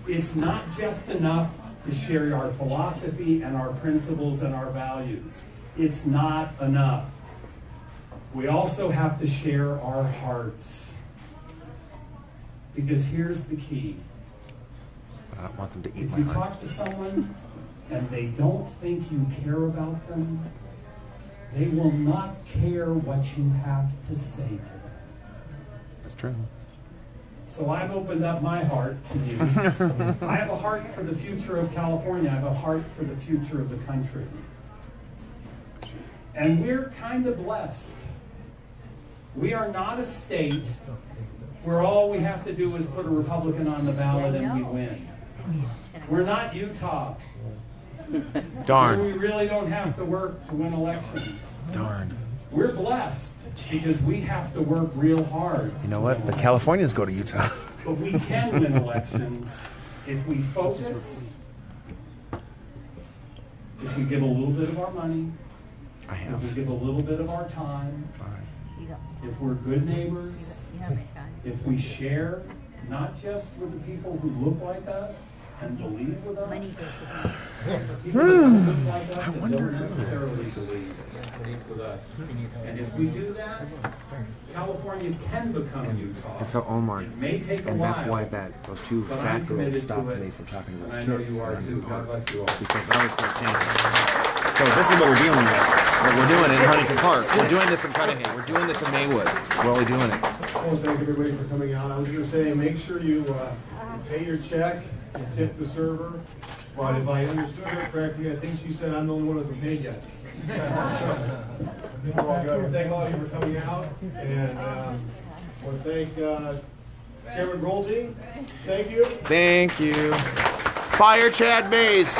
It's not just enough to share our philosophy and our principles and our values. It's not enough. We also have to share our hearts. Because here's the key. I don't want them to eat If my you heart. talk to someone and they don't think you care about them, they will not care what you have to say to them. That's true. So I've opened up my heart to you. I have a heart for the future of California. I have a heart for the future of the country. And we're kind of blessed. We are not a state where all we have to do is put a Republican on the ballot and we win. We're not Utah. Darn. We really don't have to work to win elections. Darn. We're blessed because we have to work real hard. You know what? The Californians go to Utah. But we can win elections if we focus, if we give a little bit of our money, I if have. we give a little bit of our time, if we're good neighbors, if we share, not just with the people who look like us and believe with us, people that don't look like us and don't necessarily believe with us. And if we do that, California can become Utah. And so Omar, It may take a and while. that's why those two but fat I'm girls committed to stopped it, me from talking to and those I kids. know you are around too. the God park. bless you all. Because I was 13. So this is what we're dealing with. What we're doing in Huntington Park. We're doing this in Cudahy. We're doing this in Maywood. We're only doing it. Well, thank everybody for coming out. I was going to say, make sure you pay your check, tip the server. But if I understood her correctly, I think she said I'm the only one who hasn't paid yet. Well, thank all of you for coming out, and I want to thank Chairman Brulte. Thank you. Thank you. Fire Chad Mays.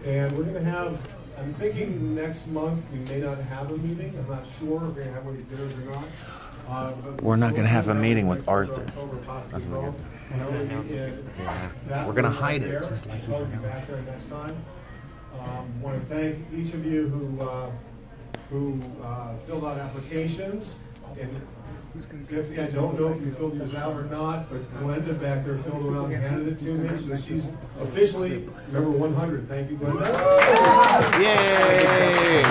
And we're going to have, I'm thinking next month we may not have a meeting. I'm not sure if we're going to have one of these dinners or not. But We're not gonna have a meeting with next month or Arthur. October, possibly That's what we're both. That We're gonna one hide right it, there. just like I'll be back there next time. Want to thank each of you who filled out applications. And if I don't know if you filled yours out or not, but Glenda back there filled it out and handed it to me. So she's officially number 100. Thank you, Glenda. Yay!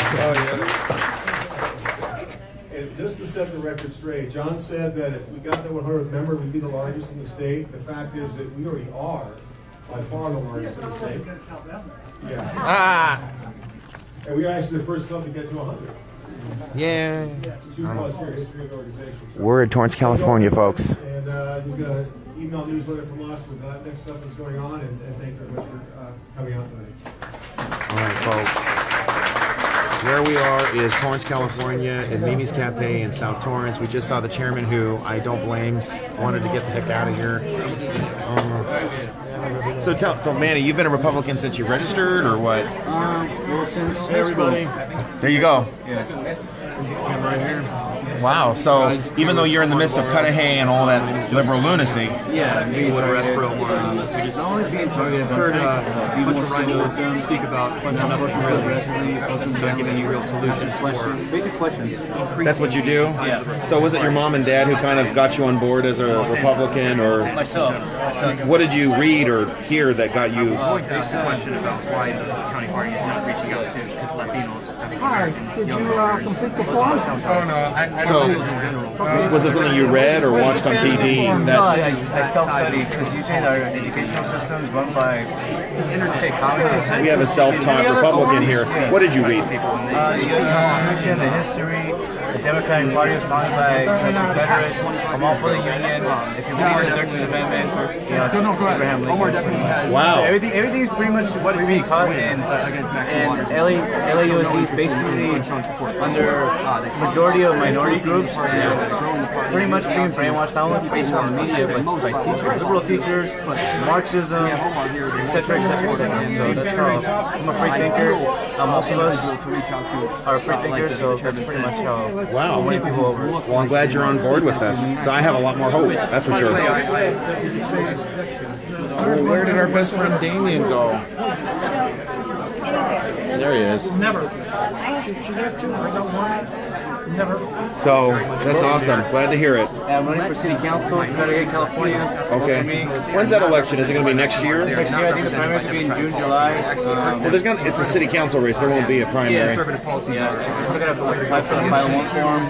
And just to set the record straight, John said that if we got that 100th member, we'd be the largest in the state. The fact is that we already are by far the largest in the state. Yeah. Ah! And we are actually the first company to get to 100. Yeah. 2+ year history of the organization. So We're in Torrance, California, folks. And you get an email newsletter from us with that next stuff that's going on. And thank you very much for coming out tonight. All right, folks. Where we are is Torrance, California, at Mimi's Cafe in South Torrance. We just saw the chairman, who I don't blame, wanted to get the heck out of here. So Manny, you've been a Republican since you registered, or what? Well, since everybody. There you go. Yeah. Right here. Wow. So even though you're in the midst of Cudahy and all that liberal lunacy, yeah, being targeted. We just being targeted. Heard a bunch of rivals speak about nothing real aggressively, not giving you real solutions for basic questions. that's what you do? Yeah. So was it your mom and dad who kind of got you on board as a Republican, or Myself. what did you read or hear that got you? Going to ask a question about why the county party is not reaching out to Latinos. Hi, did you complete the form? Oh no, So was this something you read or watched on TV? No, I self-studied because usually our educational system is run by communists. We have a self-taught Republican here. What did you read? The U.S. Constitution, the history, the Democratic Party was founded by Confederates. I'm all for the Union. If you believe in the 13th Amendment, Abraham Lincoln. Wow. So everything is pretty much what we're being taught, and LAUSD is basically under majority of minority groups, and pretty much being brainwashed not only based on the media, but by teachers, liberal teachers, Marxism, etc., etc., etc. So that's how I'm a free thinker. Most of us are free thinkers, so that's pretty much how Wow. winning people over. Well, I'm glad you're on board with us. So I have a lot more hope, that's for sure. Well, where did our best friend Damien go? There he is. Never. She got two. I got one. Never. So that's awesome. Glad to hear it. I'm running for city council, Cudahy, California. Okay. When's that election? Is it going to be next year? Next year, I think the primaries will be in June, July. Well, it's a city council race. There won't be a primary. Yeah, we're still gonna have to apply for the 501 form.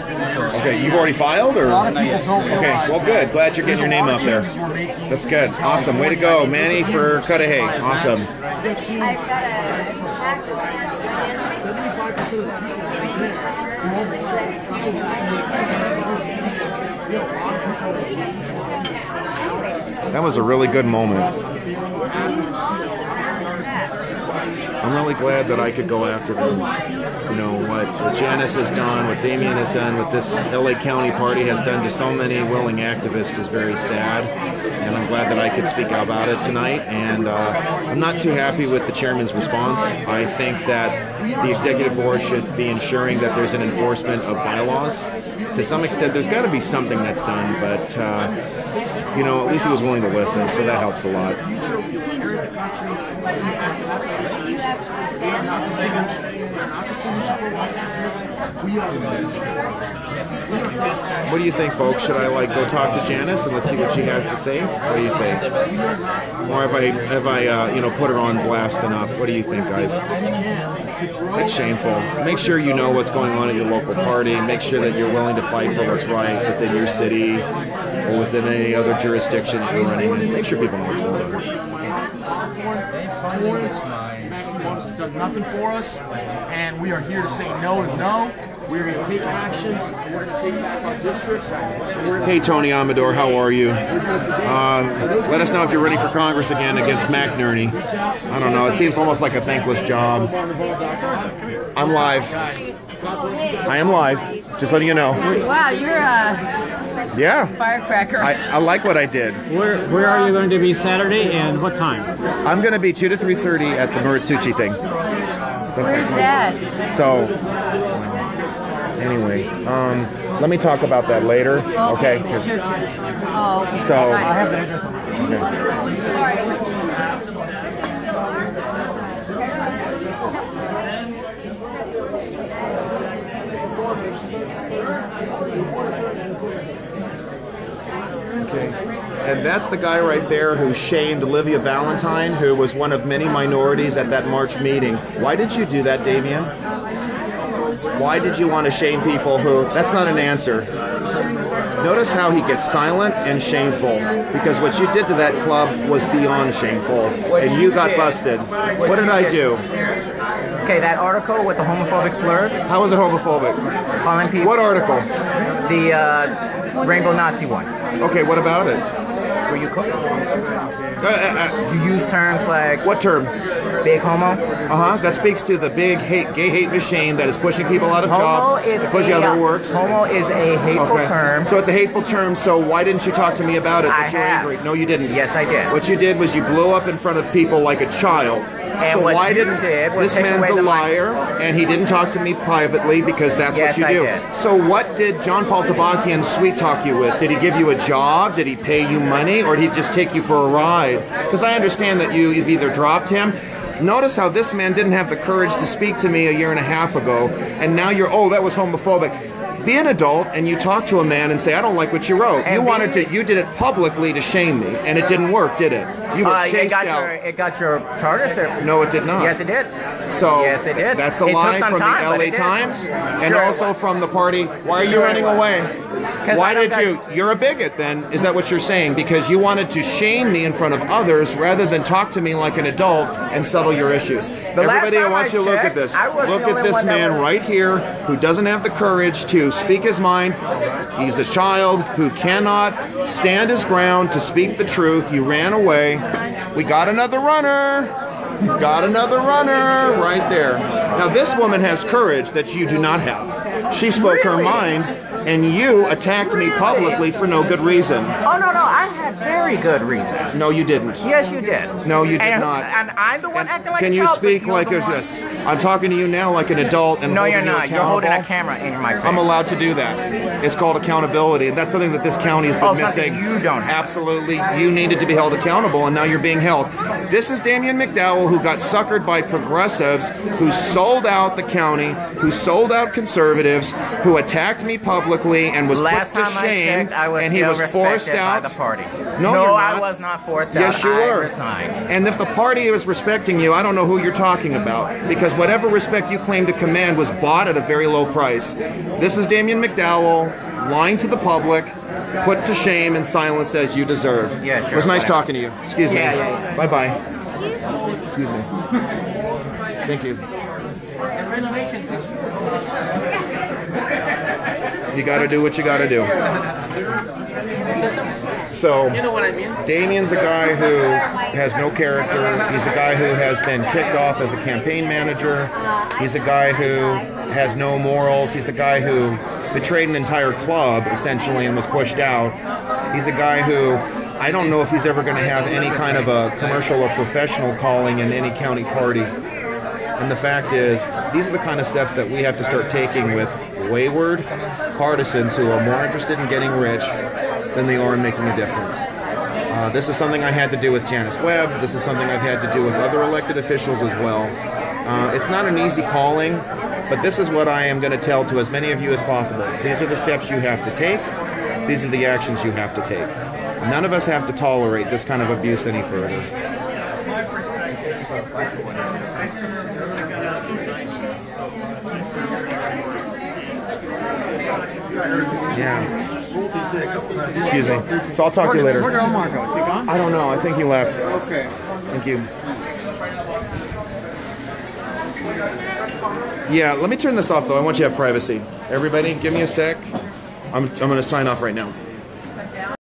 Okay, you've already filed, or? Not yet. Okay, well, good. Glad you're getting your name up there. That's good. Awesome. Way to go, Manny, for Cudahy. Awesome. That was a really good moment. I'm really glad that I could go after them. You know, what Janice has done, what Damien has done, what this LA County Party has done to so many willing activists is very sad. And I'm glad that I could speak out about it tonight. And I'm not too happy with the chairman's response. I think that the executive board should be ensuring that there's an enforcement of bylaws. To some extent, there's got to be something that's done, but you know, at least he was willing to listen, so that helps a lot. What do you think, folks? Should I go talk to Janice and let's see what she has to say? What do you think? Or have I put her on blast enough? What do you think, guys? It's shameful. Make sure you know what's going on at your local party. Make sure that you're willing to fight for what's right within your city or within any other jurisdiction that you're running in. Make sure people know what's going on. Maximo's has done nothing for us, and we are here to say no is no. We're going to take action. We're going to take back our district. Hey, Tony Amador, how are you? Let us know if you're running for Congress again against McNerney. I don't know. It seems almost like a thankless job. I'm live. I am live. Just letting you know. Wow, you're a firecracker. I like what I did. Where are you going to be Saturday and what time? I'm going to be 2 to 3:30 at the Muratsuchi thing. Where's that? So, anyway, let me talk about that later. Okay. Sure. Oh, okay. So, I have okay. And that's the guy right there who shamed Olivia Valentine, who was one of many minorities at that March meeting. Why did you do that, Damien? Why did you want to shame people who... That's not an answer. Notice how he gets silent and shameful, because what you did to that club was beyond shameful, and you got busted. What did I do? Okay, that article with the homophobic slurs. How was it homophobic? Calling people... What article? The Rainbow Nazi one. Okay, what about it? Were you You use terms like What term? big homo. That speaks to the big gay hate machine that is pushing people out of Homo jobs, is pushing out their works. Homo is a hateful term. So it's a hateful term. So why didn't you talk to me about it? That you're angry. No, you didn't. Yes, I did. What you did was you blew up in front of people like a child. And so what why you didn't did was this take man's away a the liar, and he didn't talk to me privately because that's Yes, what you do. I did. So what did John Paul Tabakian sweet talk you with? Did he give you a job? Did he pay you money, or did he just take you for a ride? Because I understand that you've either dropped him. Notice how this man didn't have the courage to speak to me a year and a half ago, and now you're, oh, that was homophobic. Be an adult and you talk to a man and say, I don't like what you wrote. You did it publicly to shame me, and it didn't work, did it? You were chased out. It got your charter certificate. No, it did not. Yes, it did. So yes, it did. That's a lie from the LA Times, and also from the party. Why are you running away? Why did you? You're a bigot then. Is that what you're saying? Because you wanted to shame me in front of others rather than talk to me like an adult and settle your issues. Everybody, I want you to look at this. Look at this man right here who doesn't have the courage to speak his mind. He's a child who cannot stand his ground to speak the truth. You ran away. We got another runner. Got another runner right there. Now this woman has courage that you do not have. She spoke her mind, and you attacked me publicly for no good reason. Oh, no, I had very good reason. No, you didn't. Yes, you did. No, you did not. And I'm the one acting like a child. Can you speak like this? I'm talking to you now like an adult. And no, you're not. You're holding a camera in my face. I'm allowed to do that. It's called accountability. And that's something that this county has been missing. You don't have. Absolutely. You needed to be held accountable, and now you're being held. This is Damian McDowell, who got suckered by progressives, who sold out the county, who sold out conservatives, who attacked me publicly and was put to shame, and he was forced out by the party. No, you're not. I was not forced out. Yes, you were. I resigned. And if the party was respecting you, I don't know who you're talking about, because whatever respect you claim to command was bought at a very low price. This is Damian McDowell lying to the public, put to shame and silenced as you deserve. Yeah, sure. It was nice talking to you. Excuse me. Yeah. Bye-bye. Excuse me. Thank you. You got to do what you got to do. So, you know what I mean? Damian's a guy who has no character. He's a guy who has been kicked off as a campaign manager. He's a guy who has no morals. He's a guy who betrayed an entire club, essentially, and was pushed out. He's a guy who, I don't know if he's ever going to have any kind of a commercial or professional calling in any county party. And the fact is, these are the kind of steps that we have to start taking with wayward partisans who are more interested in getting rich than they are in making a difference. This is something I had to do with Janice Webb. This is something I've had to do with other elected officials as well. It's not an easy calling, but this is what I am going to tell to as many of you as possible. These are the steps you have to take. These are the actions you have to take. None of us have to tolerate this kind of abuse any further. Yeah. Excuse me. So I'll talk to you later. Where did Omar go? Is he gone? I don't know. I think he left. Okay. Thank you. Yeah, let me turn this off though. I want you to have privacy. Everybody, give me a sec. I'm going to sign off right now.